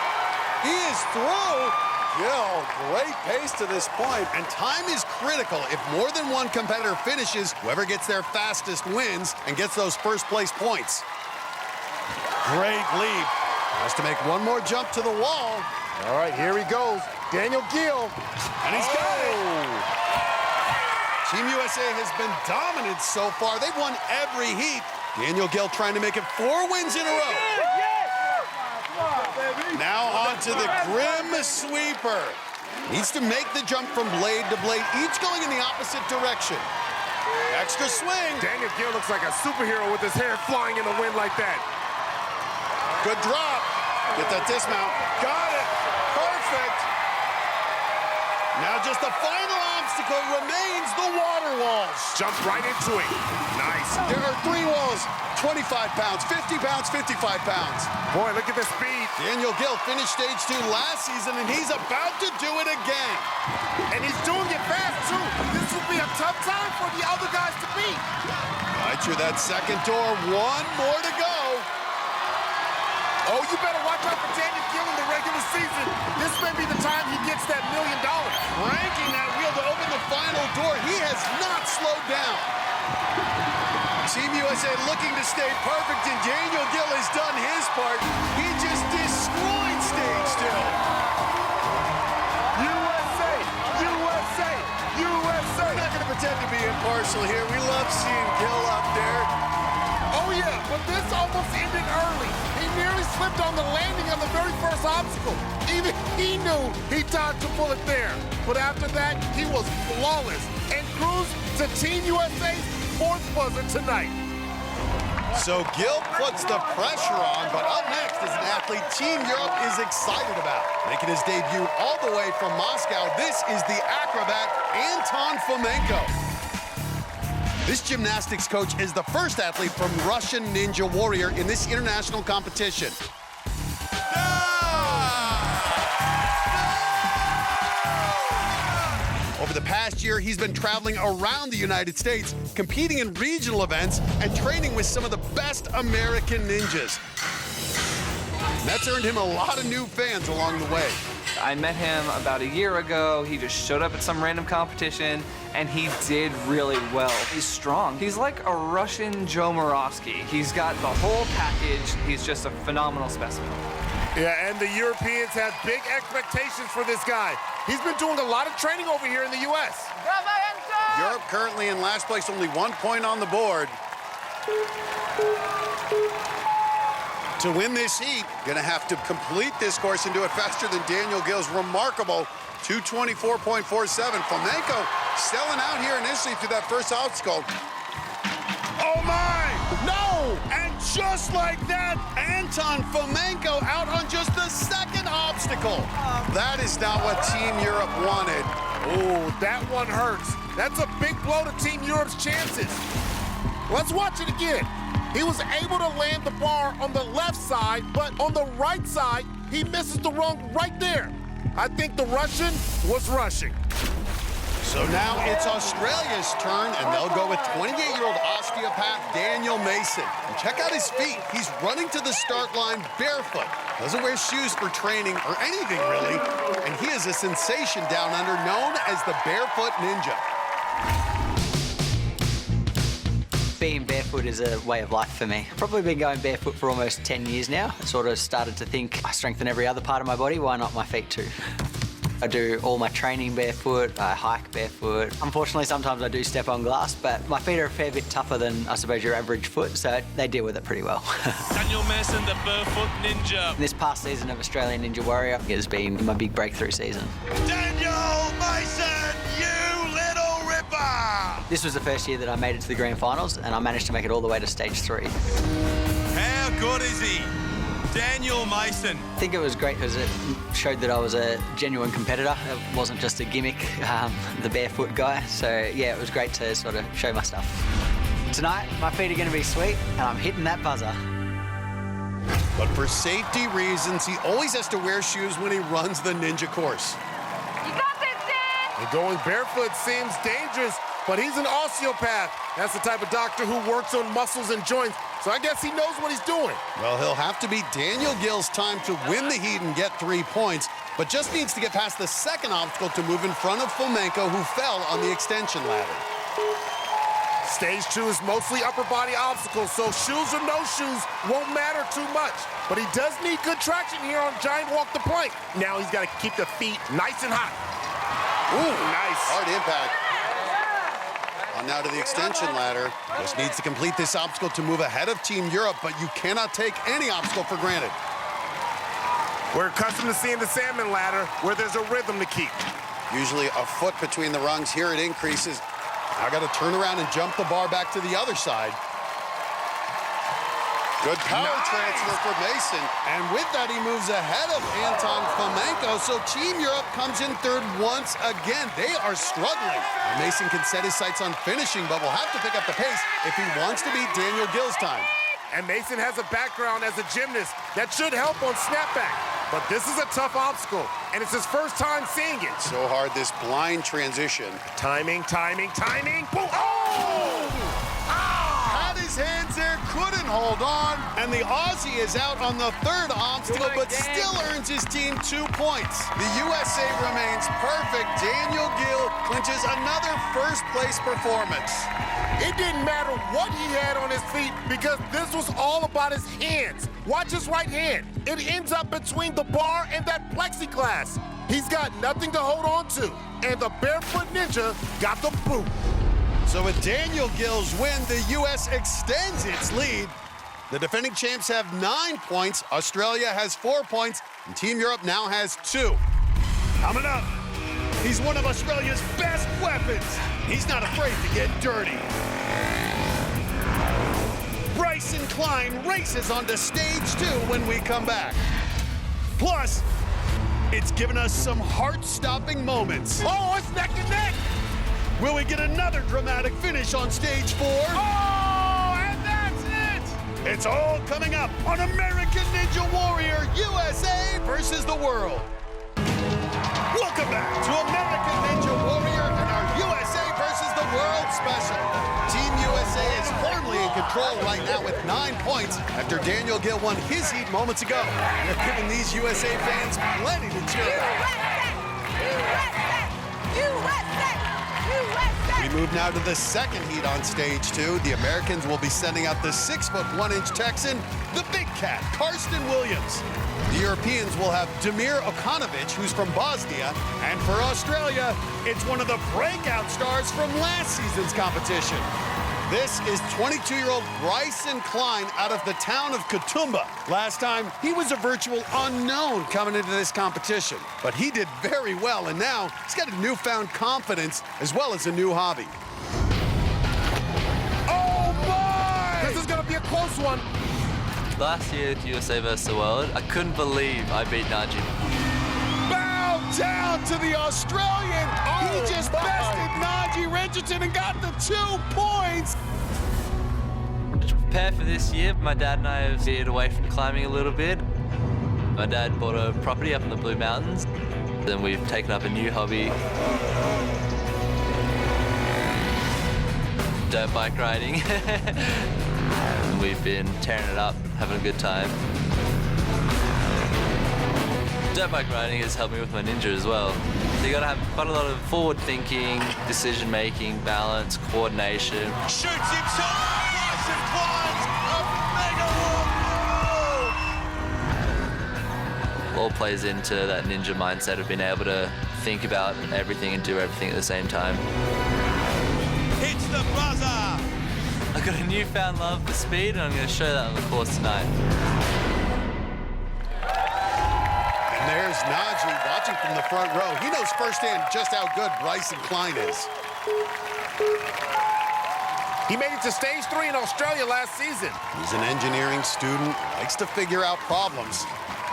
He is through. Gill, great pace to this point. And time is critical. If more than one competitor finishes, whoever gets there fastest wins and gets those first place points. Great leap. Has to make one more jump to the wall.
All right, here he goes. Daniel Gill.
And he's got it. Team USA has been dominant so far. They've won every heat. Daniel Gill trying to make it 4 wins in a row. Now on to the Grim Sweeper. Needs to make the jump from blade to blade, each going in the opposite direction. Extra swing.
Daniel Gill looks like a superhero with his hair flying in the wind like that.
Good drop. Get that dismount. Got it. Perfect. Now just the final obstacle remains, the water walls.
Jump right into it. Nice.
There are 3 walls, 25 pounds, 50 pounds, 55 pounds.
Boy, look at the speed.
Daniel Gill finished stage 2 last season, and he's about to do it again.
And he's doing it fast, too. This will be a tough time for the other guys to beat.
Right through that second door, 1 more to go.
Oh, you better watch out for Daniel Gill in the regular season. This may be the time he gets that $1 million.
Cranking that wheel to open the final door. He has not slowed down. Team USA looking to stay perfect, and Daniel Gill has done his part. He just destroyed stage 2.
USA! USA! USA!
We're not going to pretend to be impartial.
slipped on the landing on the very first obstacle. Even he knew he dodged a bullet there. But after that, he was flawless and cruised to Team USA's fourth buzzer tonight.
So Gil puts the pressure on, but up next is an athlete Team Europe is excited about. Making his debut all the way from Moscow, this is the acrobat Anton Fomenko. This gymnastics coach is the first athlete from Russian Ninja Warrior in this international competition. Over the past year, he's been traveling around the United States, competing in regional events and training with some of the best American ninjas. And that's earned him a lot of new fans along the way.
I met him about a year ago. He just showed up at some random competition, and he did really well. He's strong. He's like a Russian Joe Moravsky. He's got the whole package. He's just a phenomenal specimen.
Yeah, and the Europeans have big expectations for this guy. He's been doing a lot of training over here in the U.S.
Europe currently in last place, only 1 point on the board. To win this heat, gonna have to complete this course and do it faster than Daniel Gill's remarkable 224.47. Fomenko selling out here initially through that first obstacle. Oh my! No! And just like that, Anton Fomenko out on just the second obstacle. That is not what Team Europe wanted.
Oh, that one hurts. That's a big blow to Team Europe's chances. Let's watch it again. He was able to land the bar on the left side, but on the right side, he misses the rung right there. I think the Russian was rushing.
So now it's Australia's turn, and they'll go with 28-year-old osteopath Daniel Mason. And check out his feet. He's running to the start line barefoot. Doesn't wear shoes for training or anything, really. And he is a sensation down under, known as the Barefoot Ninja.
Being barefoot is a way of life for me. Probably been going barefoot for almost 10 years now. I sort of started to think I strengthen every other part of my body, why not my feet too? I do all my training barefoot, I hike barefoot. Unfortunately, sometimes I do step on glass, but my feet are a fair bit tougher than, I suppose, your average foot, so they deal with it pretty well.
Daniel Mason, the barefoot ninja.
This past season of Australian Ninja Warrior has been my big breakthrough season.
Daniel Mason, you little ripper!
This was the first year that I made it to the grand finals, and I managed to make it all the way to stage 3.
How good is he? Daniel Mason.
I think it was great because it showed that I was a genuine competitor. It wasn't just a gimmick, the barefoot guy. So yeah, it was great to sort of show my stuff. Tonight, my feet are going to be sweet, and I'm hitting that buzzer.
But for safety reasons, he always has to wear shoes when he runs the ninja course.
You got this, Dan!
And going barefoot seems dangerous, but he's an osteopath. That's the type of doctor who works on muscles and joints. So I guess he knows what he's doing.
Well, he'll have to beat Daniel Gill's time to win the heat and get 3 points, but just needs to get past the second obstacle to move in front of Fomenko, who fell on the extension ladder.
Stage 2 is mostly upper body obstacles, so shoes or no shoes won't matter too much. But he does need good traction here on Giant Walk the Plank. Now he's got to keep the feet nice and hot. Ooh, nice.
Hard impact. On now to the extension ladder. Just needs to complete this obstacle to move ahead of Team Europe, but you cannot take any obstacle for granted.
We're accustomed to seeing the salmon ladder where there's a rhythm to keep.
Usually a foot between the rungs. Here it increases. I got to turn around and jump the bar back to the other side. Good power transfer for Mason. And with that, he moves ahead of Anton Fomenko. So Team Europe comes in third once again. They are struggling. Mason can set his sights on finishing, but will have to pick up the pace if he wants to beat Daniel Gill's time.
And Mason has a background as a gymnast that should help on snapback. But this is a tough obstacle, and it's his first time seeing it.
So hard, this blind transition.
Timing, timing, timing. Boom. Oh!
Had his hands there, couldn't hold on. And the Aussie is out on the third obstacle, but still earns his team 2 points. The USA remains perfect. Daniel Gill clinches another first-place performance.
It didn't matter what he had on his feet because this was all about his hands. Watch his right hand. It ends up between the bar and that plexiglass. He's got nothing to hold on to. And the Barefoot Ninja got the boot.
So with Daniel Gill's win, the U.S. extends its lead. The defending champs have 9 points. Australia has 4 points. And Team Europe now has 2. Coming up, he's one of Australia's best weapons. He's not afraid to get dirty. Bryson Klein races onto stage 2 when we come back. Plus, it's given us some heart-stopping moments.
Oh, it's neck and neck.
Will we get another dramatic finish on stage 4?
Oh, and that's it.
It's all coming up on American Ninja Warrior USA versus the world. Welcome back to American Ninja Warrior and our USA versus the world special. Team USA is firmly in control right now with 9 points after Daniel Gill won his heat moments ago. They're giving these USA fans plenty to cheer about. We move now to the second heat on stage 2. The Americans will be sending out the 6'1" Texan, the Big Cat, Karsten Williams. The Europeans will have Damir Okanovic, who's from Bosnia. And for Australia, it's one of the breakout stars from last season's competition. This is 22-year-old Bryson Klein out of the town of Katoomba. Last time, he was a virtual unknown coming into this competition. But he did very well, and now he's got a newfound confidence as well as a new hobby.
Oh, my! This is going to be a close one.
Last year at USA vs. the World, I couldn't believe I beat Najee.
Bow down to the Australian. He just bested Najee Richardson and got the 2 points.
To prepare for this year, my dad and I have veered away from climbing a little bit. My dad bought a property up in the Blue Mountains. Then we've taken up a new hobby, dirt bike riding. And we've been tearing it up, having a good time. Dirt bike riding has helped me with my ninja as well. So you gotta have quite a lot of forward thinking, decision making, balance, coordination.
Shoots himself. Bryson Klein's a mega
All plays into that ninja mindset of being able to think about everything and do everything at the same time.
hits the buzzer.
I've got a newfound love for speed, and I'm going to show that on the course tonight.
And there's Najee watching from the front row. He knows firsthand just how good Bryson Klein is.
He made it to stage 3 in Australia last season.
He's an engineering student, likes to figure out problems,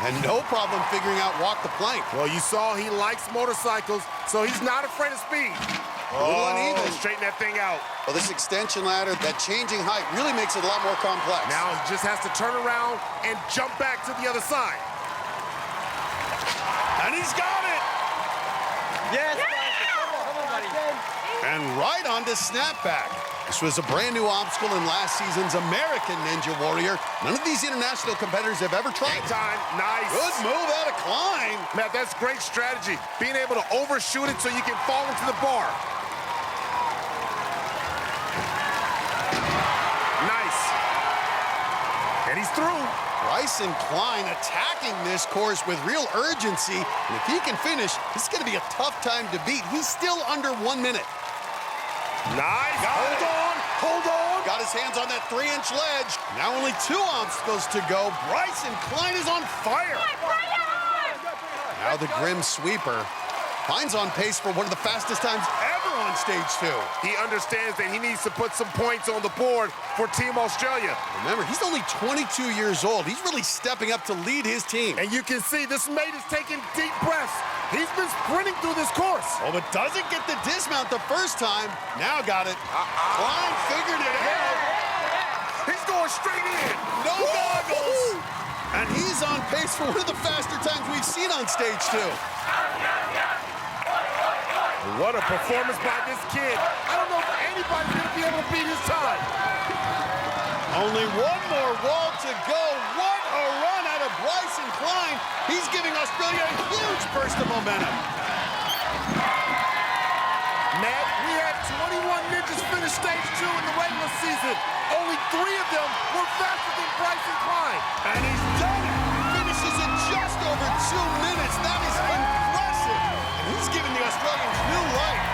and no problem figuring out walk the plank.
Well, you saw he likes motorcycles, so he's not afraid of speed.
A little uneven.
Straighten that thing out.
Well, this extension ladder, that changing height, really makes it a lot more complex.
Now he just has to turn around and jump back to the other side.
And he's got it!
Yes,
Come on, buddy. And right on to snapback. This was a brand new obstacle in last season's American Ninja Warrior. None of these international competitors have ever tried.
Time, nice.
Good move out of Klein.
Matt, that's great strategy. Being able to overshoot it so you can fall into the bar. Nice. And he's through.
Bryson Klein attacking this course with real urgency. And if he can finish, this is going to be a tough time to beat. He's still under 1 minute.
Nice. Hold on.
Got his hands on that 3-inch ledge. Now only 2 obstacles to go. Bryson Klein is on fire. Now the grim sweeper. Klein's on pace for one of the fastest times ever on stage 2.
He understands that he needs to put some points on the board for Team Australia.
Remember, he's only 22 years old. He's really stepping up to lead his team.
And you can see this mate is taking deep breaths. He's been sprinting through this course.
Oh, but doesn't get the dismount the first time. Now got it. Klein figured it out.
He's going straight in.
No goggles. And he's on pace for one of the faster times we've seen on stage 2.
What a performance by this kid. I don't know if anybody's going to be able to beat his time.
Only one more wall to go. What a run out of Bryson Klein. He's giving Australia a huge burst of momentum.
Matt, we had 21 ninjas finish stage 2 in the regular season. Only 3 of them were faster than Bryson Klein.
And he's done it. Finishes in just over 2 minutes. That is impressive. And he's giving the Australians new life.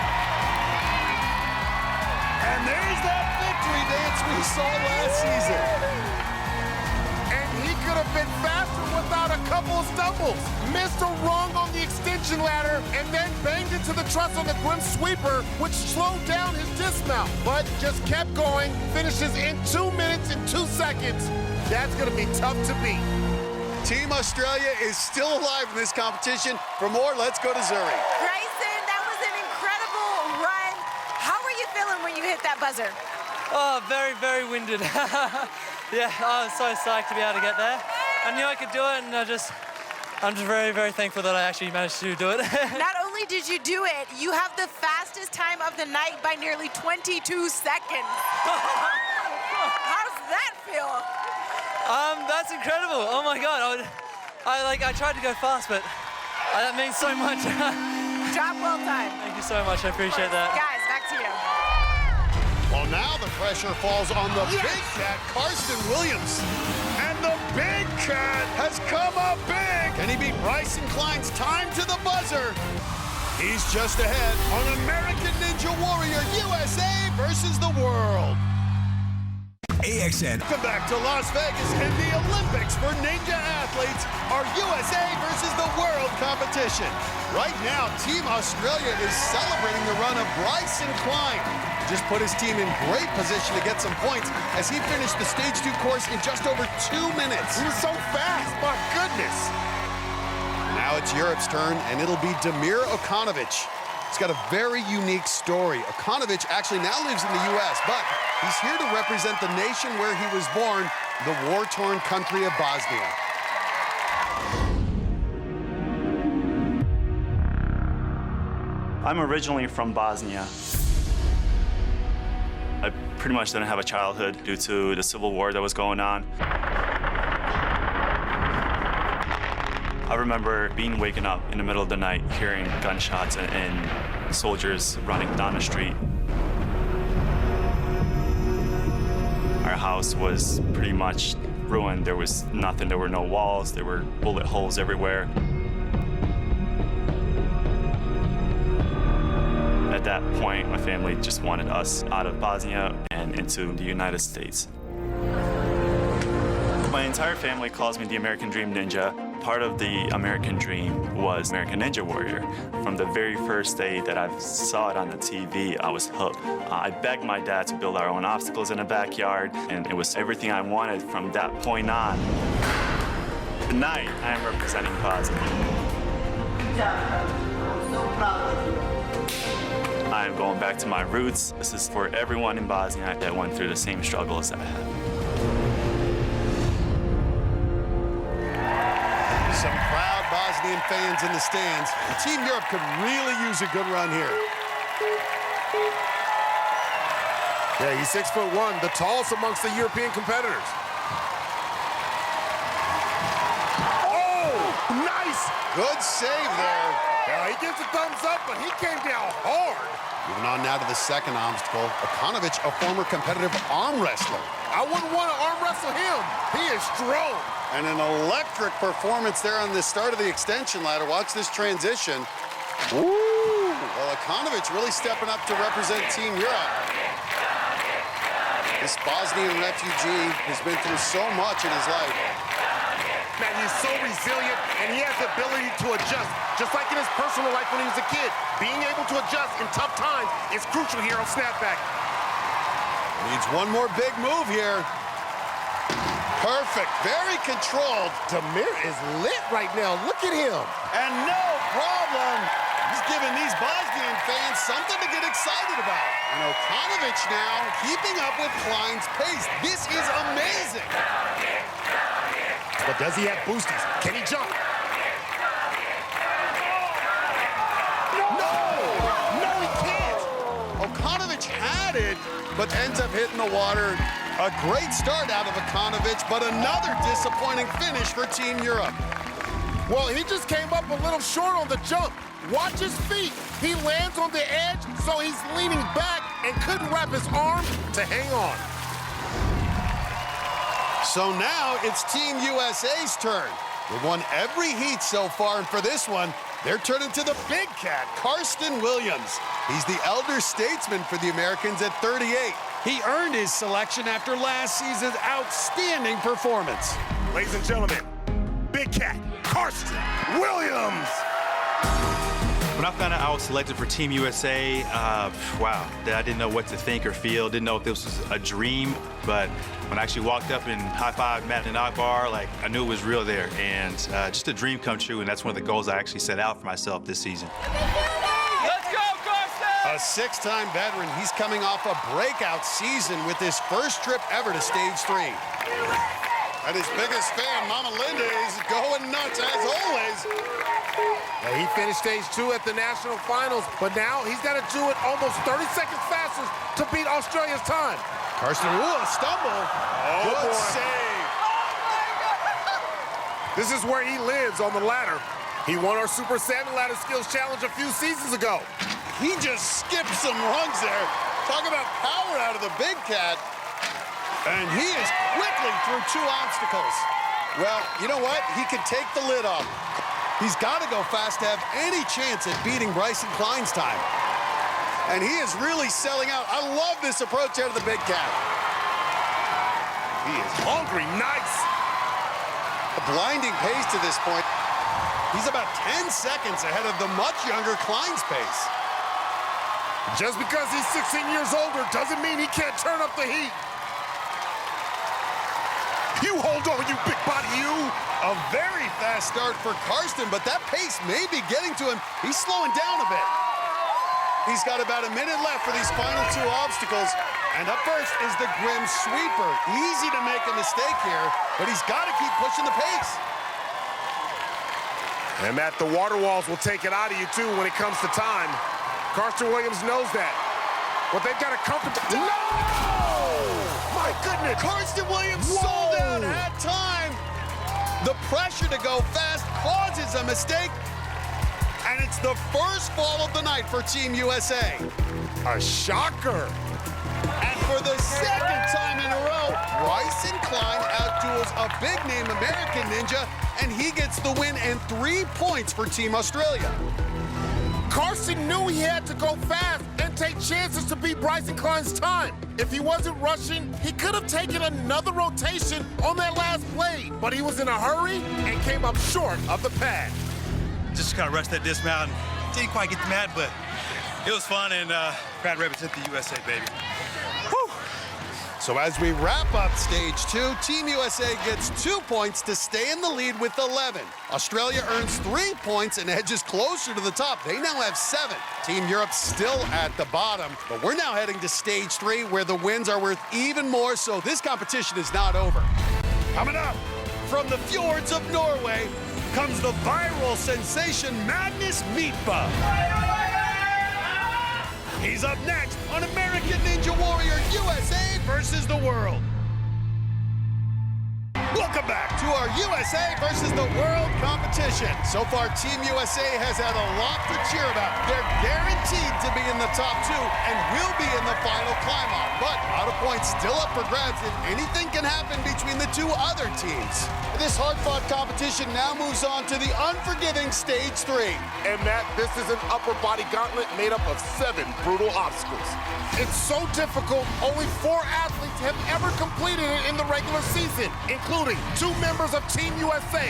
And there's that victory dance we saw last season.
could have been faster without a couple of stumbles. Missed a rung on the extension ladder and then banged into the truss on the grim sweeper, which slowed down his dismount, but just kept going, finishes in 2 minutes and 2 seconds. That's gonna be tough to beat.
Team Australia is still alive in this competition. For more, let's go to Zurich.
Grayson, that was an incredible run. How were you feeling when you hit that buzzer?
Oh, very, very winded. Yeah, I was so psyched to be able to get there. I knew I could do it, and I'm just very, very thankful that I actually managed to do it.
Not only did you do it, you have the fastest time of the night by nearly 22 seconds. How's that feel?
That's incredible. Oh my God, I tried to go fast, but that means so much.
Job well done.
Thank you so much. I appreciate that.
Guys, back to you.
Well, now the pressure falls on the big cat, Karsten Williams. And the big cat has come up big. Can he beat Bryson Klein's time to the buzzer? He's just ahead on American Ninja Warrior USA versus the world.
AXN.
Welcome back to Las Vegas, and the Olympics for ninja athletes are USA versus the world competition. Right now, Team Australia is celebrating the run of Bryson Klein. Just put his team in great position to get some points as he finished the Stage 2 course in just over 2 minutes.
He was so fast, my goodness.
Now it's Europe's turn, and it'll be Damir Okanovic. He's got a very unique story. Okanovic actually now lives in the U.S., but he's here to represent the nation where he was born, the war-torn country of Bosnia.
I'm originally from Bosnia. I pretty much didn't have a childhood due to the civil war that was going on. I remember being waken up in the middle of the night, hearing gunshots and soldiers running down the street. Our house was pretty much ruined. There was nothing. There were no walls. There were bullet holes everywhere. At that point, my family just wanted us out of Bosnia and into the United States. My entire family calls me the American Dream Ninja. Part of the American Dream was American Ninja Warrior. From the very first day that I saw it on the TV, I was hooked. I begged my dad to build our own obstacles in the backyard, and it was everything I wanted from that point on. Tonight, I am representing Bosnia.
I'm so proud of you.
I am going back to my roots. This is for everyone in Bosnia that went through the same struggles that I had.
Some proud Bosnian fans in the stands. Team Europe could really use a good run here.
Yeah, he's 6'1", the tallest amongst the European competitors. Oh, nice!
Good save there.
Yeah, he gives a thumbs up, but he came down hard.
Moving on now to the second obstacle. Okanovic, a former competitive arm wrestler.
I wouldn't want to arm wrestle him. He is strong.
And an electric performance there on the start of the extension ladder. Watch this transition. Woo! Well, Okanovic really stepping up to represent Team Europe. This Bosnian refugee has been through so much in his life.
Man, he's so resilient, and he has the ability to adjust, just like in his personal life when he was a kid. Being able to adjust in tough times is crucial here on Snapback.
Needs one more big move here. Perfect, very controlled.
Damir is lit right now. Look at him.
And no problem. He's giving these Bosnian fans something to get excited about. And Okanovic now keeping up with Klein's pace. This is amazing.
But does he have boosties? Can he jump? No, he can't.
Okanovic had it, but ends up hitting the water. A great start out of Okanovic, but another disappointing finish for Team Europe.
Well, he just came up a little short on the jump. Watch his feet. He lands on the edge, so he's leaning back and couldn't wrap his arm to hang on.
So now it's Team USA's turn. They've won every heat so far, and for this one, they're turning to the big cat, Karsten Williams. He's the elder statesman for the Americans at 38. He earned his selection after last season's outstanding performance.
Ladies and gentlemen, Big Cat, Karsten Williams.
When I found out I was selected for Team USA, wow, I didn't know what to think or feel. Didn't know if this was a dream, but when I actually walked up and high-fived Matt and Akbar, like, I knew it was real there, and just a dream come true, and that's one of the goals I actually set out for myself this season.
Let's go, Karsten!
A six-time veteran, he's coming off a breakout season with his first trip ever to Stage 3. And his biggest fan, Mama Linda, is going nuts, as always.
He finished Stage 2 at the national finals, but now he's got to do it almost 30 seconds faster to beat Australia's time.
Karsten, a stumble.
Oh,
good
boy.
save.
This is where he lives, on the ladder. He won our Super Salmon Ladder Skills Challenge a few seasons ago.
He just skipped some rungs there. Talk about power out of the Big Cat. And he is quickly through 2 obstacles. Well, you know what? He can take the lid off. He's got to go fast to have any chance at beating Bryson Klein's time. And he is really selling out. I love this approach out of the Big Cat.
He is hungry. Nice.
A blinding pace to this point. He's about 10 seconds ahead of the much younger Klein's pace.
Just because he's 16 years older doesn't mean he can't turn up the heat. You hold on, you big body, you.
A very fast start for Karsten, but that pace may be getting to him. He's slowing down a bit. He's got about a minute left for these final 2 obstacles. And up first is the Grim Sweeper. Easy to make a mistake here, but he's got to keep pushing the pace.
And Matt, the water walls will take it out of you, too, when it comes to time. Karsten Williams knows that. But they've got a comfortable... No! My goodness!
Karsten Williams sold out at time. The pressure to go fast causes a mistake. And it's the first fall of the night for Team USA.
A shocker.
And for the second time in a row, Bryson Klein outduels a big-name American ninja, and he gets the win and 3 points for Team Australia.
Karsten knew he had to go fast and take chances to beat Bryson Klein's time. If he wasn't rushing, he could have taken another rotation on that last blade, but he was in a hurry and came up short of the pad.
Just kind of rushed that dismount and didn't quite get the mat, but it was fun, and proud to represent the USA, baby.
Whew. So as we wrap up Stage 2, Team USA gets 2 points to stay in the lead with 11. Australia earns 3 points and edges closer to the top. They now have 7. Team Europe still at the bottom, but we're now heading to Stage 3 where the wins are worth even more, so this competition is not over. Coming up, from the fjords of Norway, comes the viral sensation Magnus Meatba. He's up next on American Ninja Warrior USA versus the World. Welcome back to our USA versus the World competition. So far, Team USA has had a lot to cheer about. They're guaranteed to be in the top 2 and will be in the final climb-off. But a lot of points still up for grabs, and anything can happen between the 2 other teams. This hard-fought competition now moves on to the unforgiving Stage 3.
And Matt, this is an upper body gauntlet made up of 7 brutal obstacles. It's so difficult, only 4 athletes have ever completed it in the regular season, including 2 members of Team USA,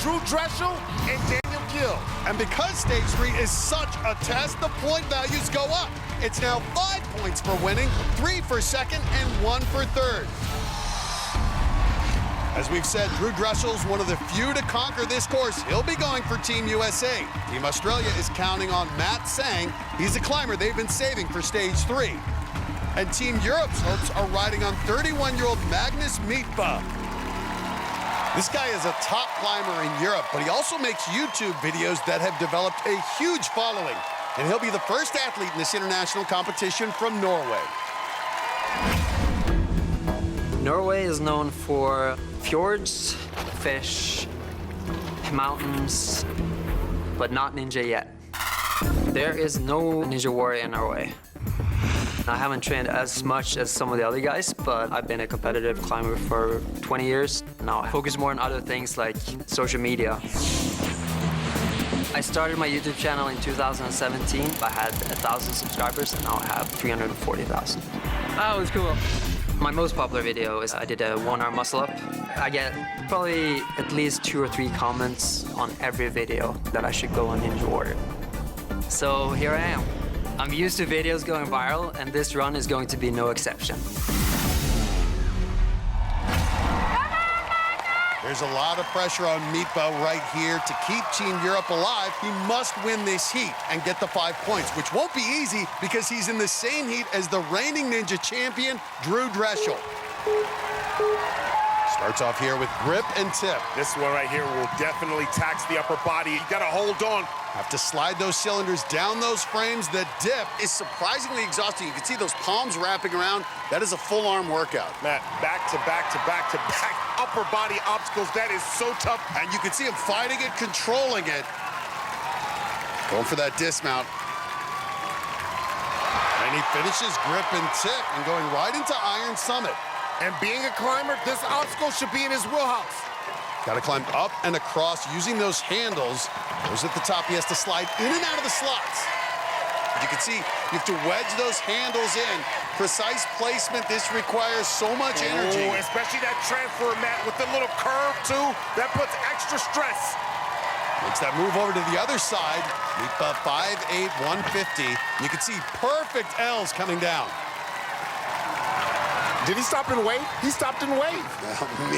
Drew Dreschel and Daniel Gill.
And because Stage 3 is such a test, the point values go up. It's now 5 points for winning, 3 for second, and 1 for third. As we've said, Drew Dreschel's one of the few to conquer this course. He'll be going for Team USA. Team Australia is counting on Matt Sang. He's a climber they've been saving for Stage 3. And Team Europe's hopes are riding on 31-year-old Magnus Meatba. This guy is a top climber in Europe, but he also makes YouTube videos that have developed a huge following. And he'll be the first athlete in this international competition from Norway.
Norway is known for fjords, fish, mountains, but not ninja yet. There is no ninja warrior in Norway. I haven't trained as much as some of the other guys, but I've been a competitive climber for 20 years. Now I focus more on other things like social media. I started my YouTube channel in 2017. I had 1,000 subscribers, and now I have 340,000. That was cool. My most popular video is I did a one-arm muscle-up. I get probably at least 2 or 3 comments on every video that I should go on Ninja Warrior. So here I am. I'm used to videos going viral, and this run is going to be no exception.
There's a lot of pressure on Meatba right here. To keep Team Europe alive, he must win this heat and get the 5 points, which won't be easy because he's in the same heat as the reigning Ninja champion, Drew Dreschel. Starts off here with grip and tip.
This one right here will definitely tax the upper body. You gotta hold on.
Have to slide those cylinders down those frames. The dip is surprisingly exhausting. You can see those palms wrapping around. That is a full arm workout.
Matt, back to back to back to back upper body obstacles. That is so tough.
And you can see him fighting it, controlling it. Going for that dismount. And he finishes grip and tip and going right into Iron Summit.
And being a climber, this obstacle should be in his wheelhouse.
Got to climb up and across using those handles. Those at the top, he has to slide in and out of the slots. You can see you have to wedge those handles in. Precise placement, this requires so much energy.
Oh, especially that transfer mat with the little curve too. That puts extra stress.
Makes that move over to the other side. Meatba 5'8", 150. You can see perfect L's coming down.
Did he stop and wave? He stopped and waved.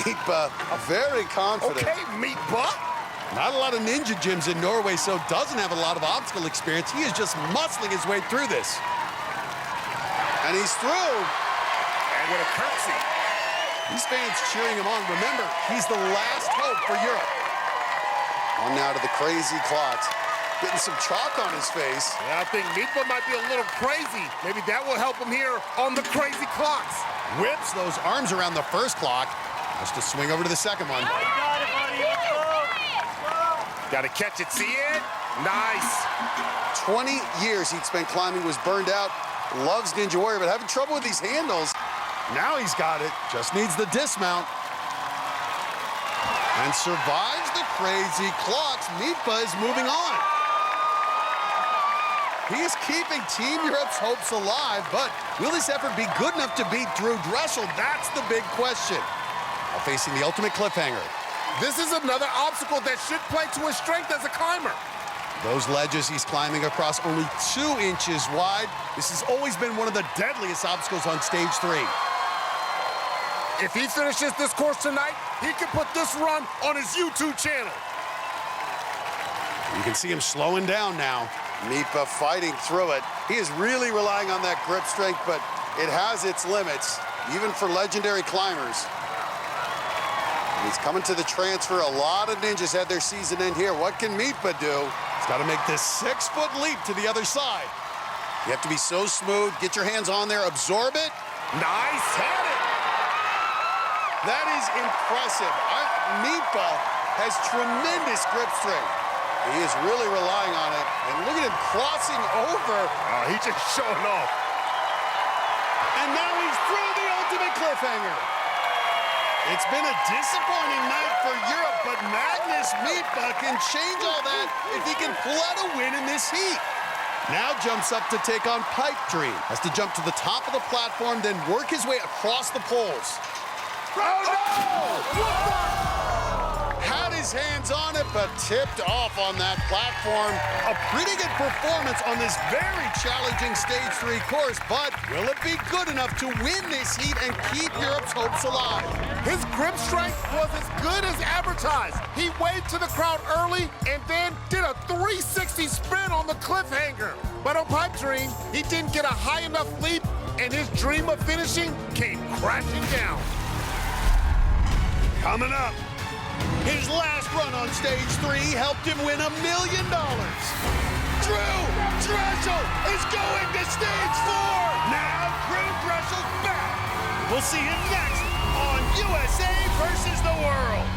Meatba, very confident.
Okay, Meatba.
Not a lot of ninja gyms in Norway, so doesn't have a lot of obstacle experience. He is just muscling his way through this. And he's through.
And with a curtsy.
These fans cheering him on. Remember, he's the last hope for Europe. On now to the crazy clocks. Getting some chalk on his face.
Yeah, I think Meatba might be a little crazy. Maybe that will help him here on the crazy clocks.
Whips those arms around the first clock. Just to swing over to the second one.
Got to catch it, see it? Nice.
20 years he'd spent climbing, was burned out, loves Ninja Warrior, but having trouble with these handles. Now he's got it, just needs the dismount. And survives the crazy clocks. Meatba is moving on. He's keeping Team Europe's hopes alive, but will this effort be good enough to beat Drew Dreschel? That's the big question. Now facing the ultimate cliffhanger.
This is another obstacle that should play to his strength as a climber.
Those ledges he's climbing across only 2 inches wide. This has always been one of the deadliest obstacles on stage 3.
If he finishes this course tonight, he can put this run on his YouTube channel.
You can see him slowing down now. Meatba fighting through it. He is really relying on that grip strength, but it has its limits, even for legendary climbers. He's coming to the transfer. A lot of ninjas had their season end here. What can Meatba do? He's got to make this 6-foot leap to the other side. You have to be so smooth. Get your hands on there. Absorb it.
Nice. Had it.
That is impressive. Meatba has tremendous grip strength. He is really relying on it. And look at him crossing over.
Oh, he's just showing off.
And now he's through the ultimate cliffhanger. It's been a disappointing night for Europe, but Magnus Meatba can change all that if he can pull out a win in this heat. Now jumps up to take on Pipe Dream. Has to jump to the top of the platform, then work his way across the poles.
Oh, no!
Had his hands on it, but tipped off on that platform. A pretty good performance on this very challenging Stage 3 course, but will it be good enough to win this heat and keep Europe's hopes alive?
His grip strength was as good as advertised. He waved to the crowd early and then did a 360 spin on the cliffhanger. But on Pipe Dream, he didn't get a high enough leap, and his dream of finishing came crashing down.
Coming up, his last run on Stage 3 helped him win $1 million. Drew Dreschel is going to Stage 4. Now Drew Dreschel's back. We'll see him next on USA versus the World.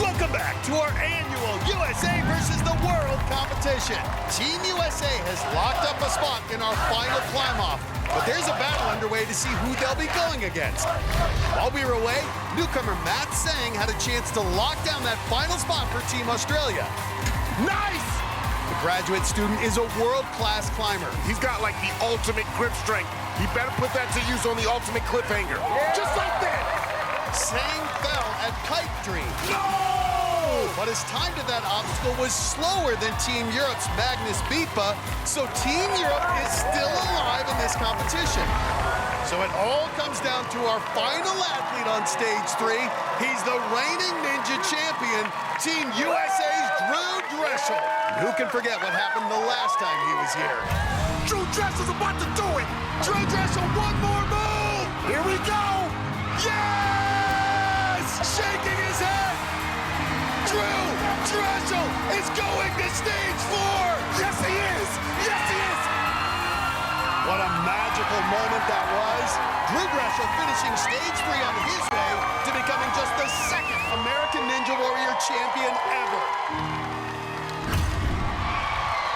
Welcome back to our annual USA versus the World competition. Team USA has locked up a spot in our final climb-off, but there's a battle underway to see who they'll be going against. While we were away, newcomer Matt Sang had a chance to lock down that final spot for Team Australia.
Nice!
The graduate student is a world-class climber.
He's got like the ultimate grip strength. He better put that to use on the ultimate cliffhanger. Just like that.
Sang fell at pipe dream.
No!
But his time to that obstacle was slower than Team Europe's Magnus Beetpa, so Team Europe is still alive in this competition. So it all comes down to our final athlete on stage 3. He's the reigning ninja champion, Team USA's Drew Dressel. And who can forget what happened the last time he was here?
Drew Dressel's about to do it.
Drew Dressel, one more move.
Here we go.
Yes! Shaking his head. Drew Dressel is going to stage 4.
Yes, he is. Yes, he is.
What a magical moment that was. Drew Dressel finishing stage 3 on his way to becoming just the second American Ninja Warrior champion ever.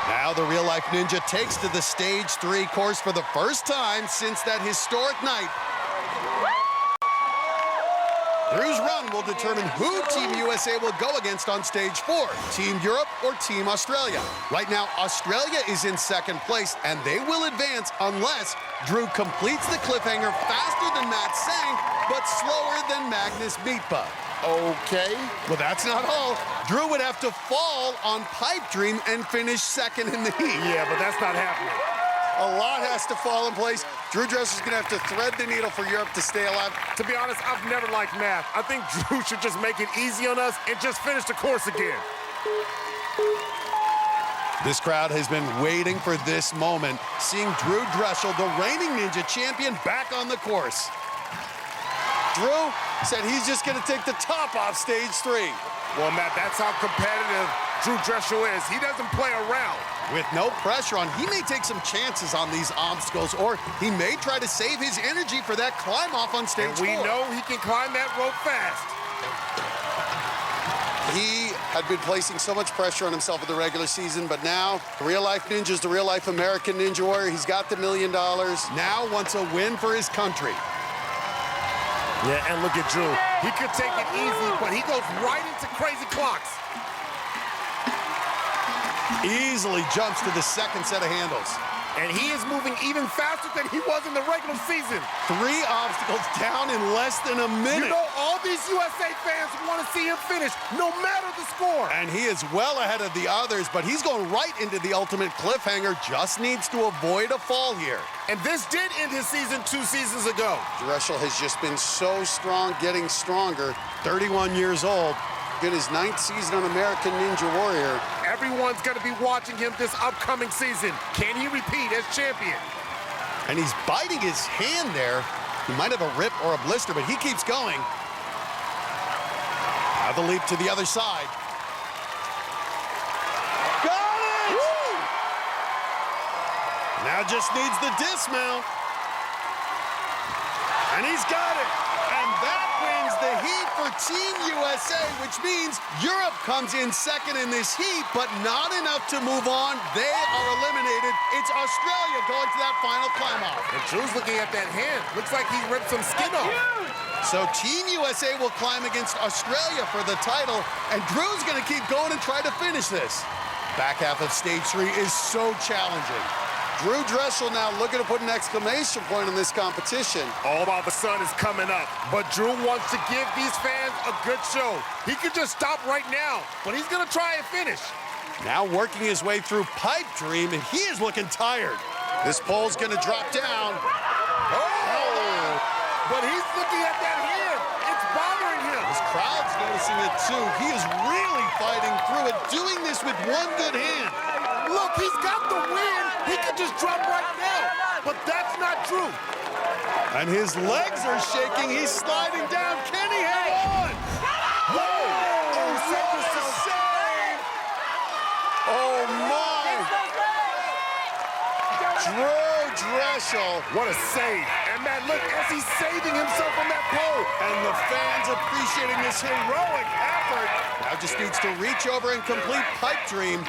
Now the real-life ninja takes to the stage 3 course for the first time since that historic night. Drew's run will determine who Team USA will go against on stage 4, Team Europe or Team Australia. Right now, Australia is in second place, and they will advance unless Drew completes the cliffhanger faster than Matt Sang, but slower than Magnus Beetpa.
Okay.
Well, that's not all. Drew would have to fall on Pipe Dream and finish second in the heat.
Yeah, but that's not happening.
A lot has to fall in place. Drew Dressel's gonna have to thread the needle for Europe to stay alive.
To be honest, I've never liked math. I think Drew should just make it easy on us and just finish the course again.
This crowd has been waiting for this moment, seeing Drew Dressel, the reigning ninja champion, back on the course. Drew said he's just gonna take the top off stage 3.
Well, Matt, that's how competitive Drew Dressel is. He doesn't play around.
With no pressure on, he may take some chances on these obstacles, or he may try to save his energy for that climb off on stage 4.
And we know he can climb that rope fast.
He had been placing so much pressure on himself in the regular season, but now the real-life ninja's the real-life American Ninja Warrior. He's got the $1 million. Now wants a win for his country.
Yeah, and look at Drew. He could take it easy, but he goes right into crazy clocks.
Easily jumps to the second set of handles.
And he is moving even faster than he was in the regular season.
3 obstacles down in less than a minute.
You know, all these USA fans want to see him finish, no matter the score.
And he is well ahead of the others, but he's going right into the ultimate cliffhanger. Just needs to avoid a fall here.
And this did end his season 2 seasons ago.
Dressel has just been so strong, getting stronger. 31 years old. In his 9th season on American Ninja Warrior.
Everyone's going to be watching him this upcoming season. Can he repeat as champion?
And he's biting his hand there. He might have a rip or a blister, but he keeps going. Now the leap to the other side. Got it! Woo! Now just needs the dismount. And he's got it. And that wins the heat for Team USA, which means Europe comes in second in this heat, but not enough to move on. They are eliminated. It's Australia going to that final climb-off.
And Drew's looking at that hand. Looks like he ripped some skin off.
So Team USA will climb against Australia for the title, and Drew's going to keep going and try to finish this. Back half of stage 3 is so challenging. Drew Dressel now looking to put an exclamation point on this competition.
All About the Sun is coming up, but Drew wants to give these fans a good show. He could just stop right now, but he's gonna try and finish.
Now working his way through Pipe Dream, and he is looking tired. This pole's gonna drop down.
Oh! But he's looking at that hand. It's bothering him.
This crowd's noticing it too. He is really fighting through it, doing this with one good hand.
Look, he's got the win. He could just drop right now, but that's not true.
And his legs are shaking. He's sliding down. Can he hang on? Whoa! Oh, save! Oh, my! Drew Dressel.
What a save. And, man, look, as he's saving himself from that pole.
And the fans appreciating this heroic effort. Now just needs to reach over and complete Pipe Dream.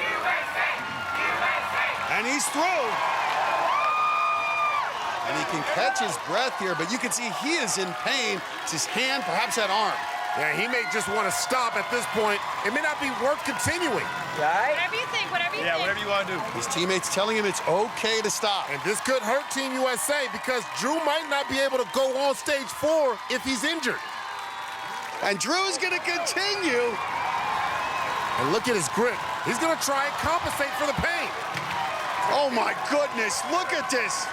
And he's through. And he can catch his breath here, but you can see he is in pain. It's his hand, perhaps that arm.
Yeah, he may just want to stop at this point. It may not be worth continuing.
Whatever you think, whatever you think.
Yeah, whatever you want to do.
His teammates telling him it's okay to stop.
And this could hurt Team USA because Drew might not be able to go on stage 4 if he's injured.
And Drew's going to continue.
And look at his grip. He's going to try and compensate for the pain.
Oh, my goodness. Look at this.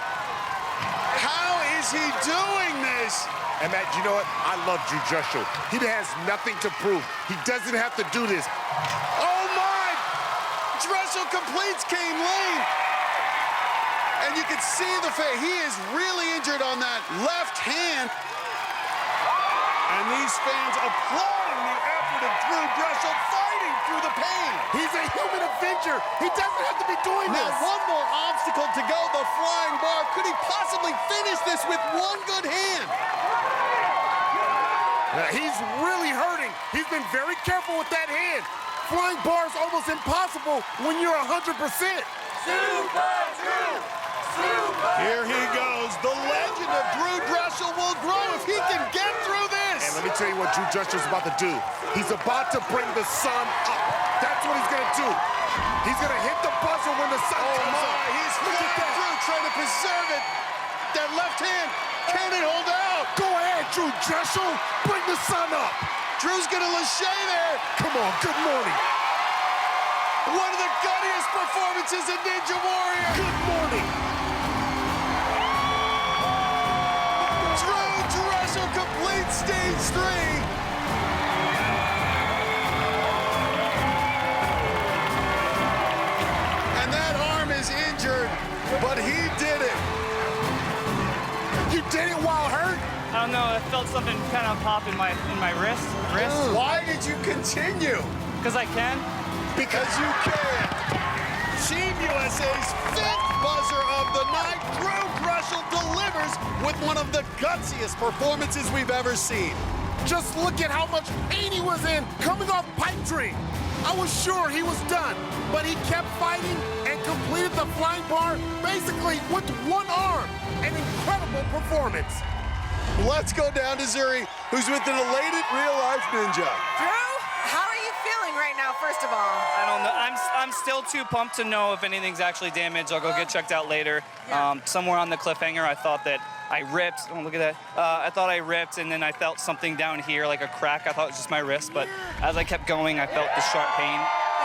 How is he doing this?
And Matt, you know what? I love Drew Dressel. He has nothing to prove. He doesn't have to do this.
Oh, my! Dressel completes Kane Lane. And you can see the face. He is really injured on that left hand. And these fans applauding the effort of Drew Dressel fighting through the pain.
He's a human Avenger. He doesn't have to be doing
now,
this.
Now, one more obstacle to go, the flying bar. Could he possibly finish this with one good hand?
Now, he's really hurting. He's been very careful with that hand. Flying bar is almost impossible when you're 100%.
Super Drew! Here he goes. The legend of Drew Dressel will grow if he can get through this.
And let me tell you what Drew Dressel's about to do. He's about to bring the sun up. That's what he's going to do. He's going to hit the buzzer when the sun comes up.
He's flying through, trying to preserve it. That left hand, can it hold out?
Go ahead, Drew Dressel. Bring the sun up.
Drew's going to lâcher there.
Come on, good morning.
One of the guttiest performances in Ninja Warrior.
Good morning.
Drew Dressel completes stage 3. And that arm is injured, but he did it.
You did it while hurt?
I don't know. I felt something kind of pop in my wrist.
Why did you continue?
Because I can.
Because you can. Team USA's 5th buzzer of the night. Drew Dressel delivers with one of the gutsiest performances we've ever seen.
Just look at how much pain he was in coming off pipe dream. I was sure he was done, but he kept fighting and completed the flying bar basically with one arm. An incredible performance.
Let's go down to Zuri, who's with an elated real-life ninja.
Drew, how are you feeling right now, first of all?
I don't know. I'm still too pumped to know if anything's actually damaged. I'll go get checked out later.
Yeah.
Somewhere on the cliffhanger, I thought that I ripped. Oh, look at that. I thought I ripped, and then I felt something down here, like a crack. I thought it was just my wrist, but as I kept going, I felt the sharp pain.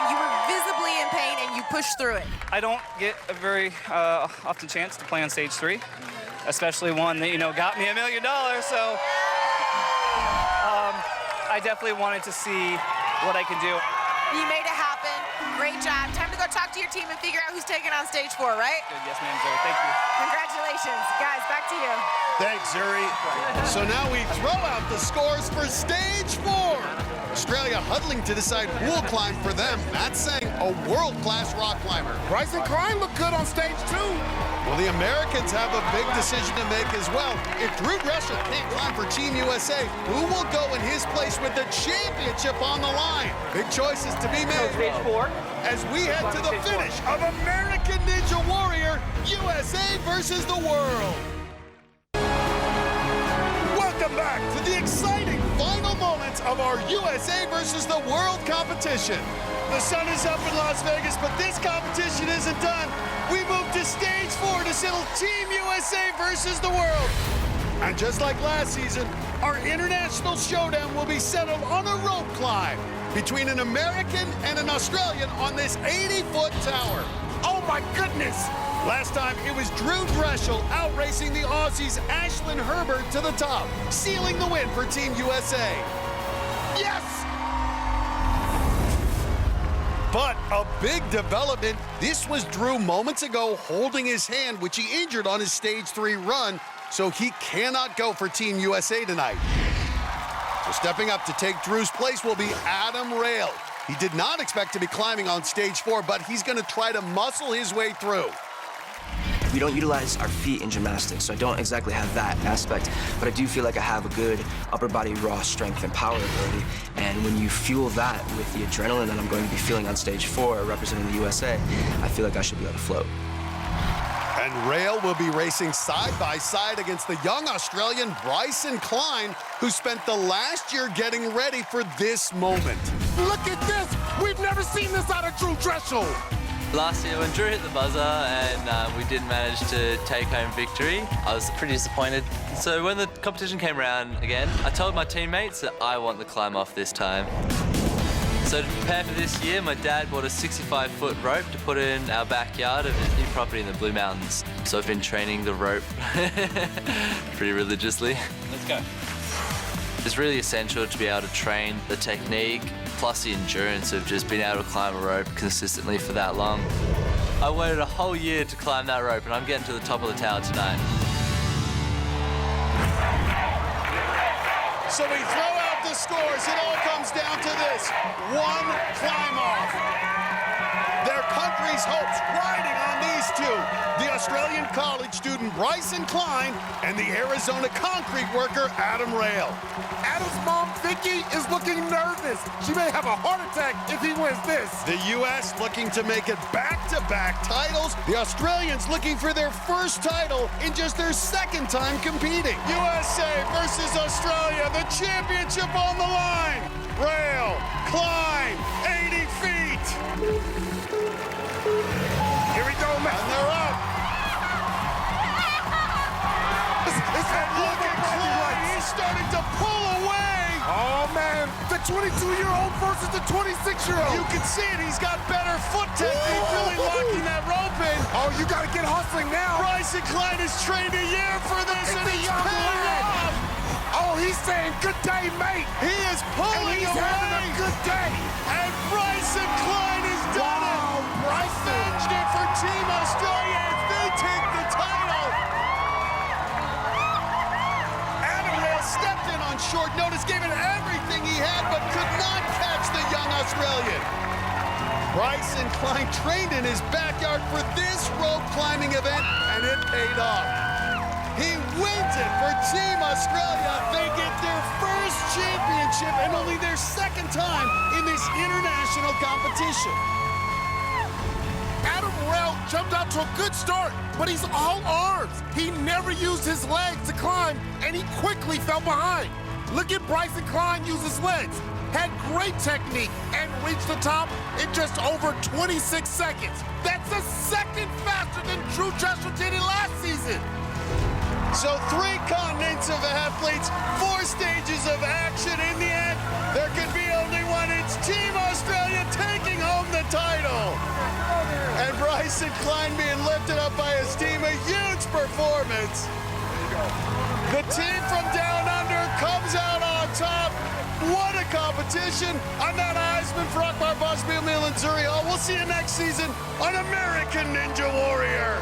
You were visibly in pain, and you pushed through it.
I don't get a very often chance to play on stage 3, especially one that, got me $1 million. So I definitely wanted to see what I can do.
You made it happen. Great job. Time to go talk to your team and figure out who's taking on stage 4, right?
Good. Yes, ma'am, Zoe. Thank you.
Congratulations. Guys, back to you.
Thanks, Zuri. So now we throw out the scores for stage 4. Australia huddling to decide who will climb for them. Matt Sang, a world-class rock climber.
Bryson Klein looked good on stage 2.
Well, the Americans have a big decision to make as well. If Drew Dressel can't climb for Team USA, who will go in his place with the championship on the line? Big choices to be made.
Stage 4.
As we head to the finish of American Ninja Warrior, USA versus the world. Welcome back to the exciting final moments of our USA versus the world competition. The sun is up in Las Vegas, but this competition isn't done. We move to stage 4 to settle Team USA versus the world. And just like last season, our international showdown will be settled on a rope climb between an American and an Australian on this 80-foot tower.
Oh my goodness!
Last time, it was Drew Dressel outracing the Aussies Ashlyn Herbert to the top, sealing the win for Team USA. Yes! But a big development. This was Drew moments ago holding his hand, which he injured on his stage 3 run, so he cannot go for Team USA tonight. So stepping up to take Drew's place will be Adam Rail. He did not expect to be climbing on stage 4, but he's going to try to muscle his way through.
We don't utilize our feet in gymnastics, so I don't exactly have that aspect, but I do feel like I have a good upper body raw strength and power ability, and when you fuel that with the adrenaline that I'm going to be feeling on stage 4 representing the USA, I feel like I should be able to float.
And Rail will be racing side by side against the young Australian Bryson Klein, who spent the last year getting ready for this moment.
Look at this! We've never seen this out of Drew Dressel.
Last year when Drew hit the buzzer and we didn't manage to take home victory, I was pretty disappointed. So when the competition came around again, I told my teammates that I want the climb off this time. So to prepare for this year, my dad bought a 65-foot rope to put in our backyard of his new property in the Blue Mountains. So I've been training the rope pretty religiously.
Let's go.
It's really essential to be able to train the technique, plus the endurance of just being able to climb a rope consistently for that long. I waited a whole year to climb that rope, and I'm getting to the top of the tower tonight.
So we throw out the scores. It all comes down to this. One climb off. Their country's hopes riding on these two. The Australian college student Bryson Klein and the Arizona concrete worker Adam Rail.
Adam's mom, Vicky, is looking nervous. She may have a heart attack if he wins this.
The U.S. looking to make it back-to-back titles. The Australians looking for their first title in just their second time competing. USA versus Australia, the championship on the line. Rail, Klein, 80 feet.
Here we go, man.
And they're up.
It's that
look at Klein. He's starting to pull away.
Oh, man. The 22-year-old versus the 26-year-old.
You can see it. He's got better foot technique, really locking that rope in.
Oh, you got to get hustling now.
Bryson Klein has trained a year for this, and he's paying off.
Oh, he's saying, good day, mate.
He is pulling
he's
away.
having a good day.
And Bryson Klein has done it.
Bryson.
Avenged it for Team Australia as they take the title. Adam Rail stepped in on short notice, gave it everything he had, but could not catch the young Australian. Bryson Klein trained in his backyard for this rope climbing event, and it paid off. He wins it for Team Australia. They get their first championship and only their second time in this international competition.
Adam Rail jumped out to a good start, but he's all arms. He never used his legs to climb, and he quickly fell behind. Look at Bryson Klein use his legs. Had great technique and reached the top in just over 26 seconds. That's a second faster than Drew Dressel did it last season.
So 3 continents of athletes, 4 stages of action. In the end, there can be only one. It's Team Australia taking home the title. And Bryson Klein being lifted up by his team, a huge performance. The team from down under comes out on top. What a competition. I'm Matt Eisman for Akbar Bosby, Milan Zuri. We'll see you next season on American Ninja Warrior.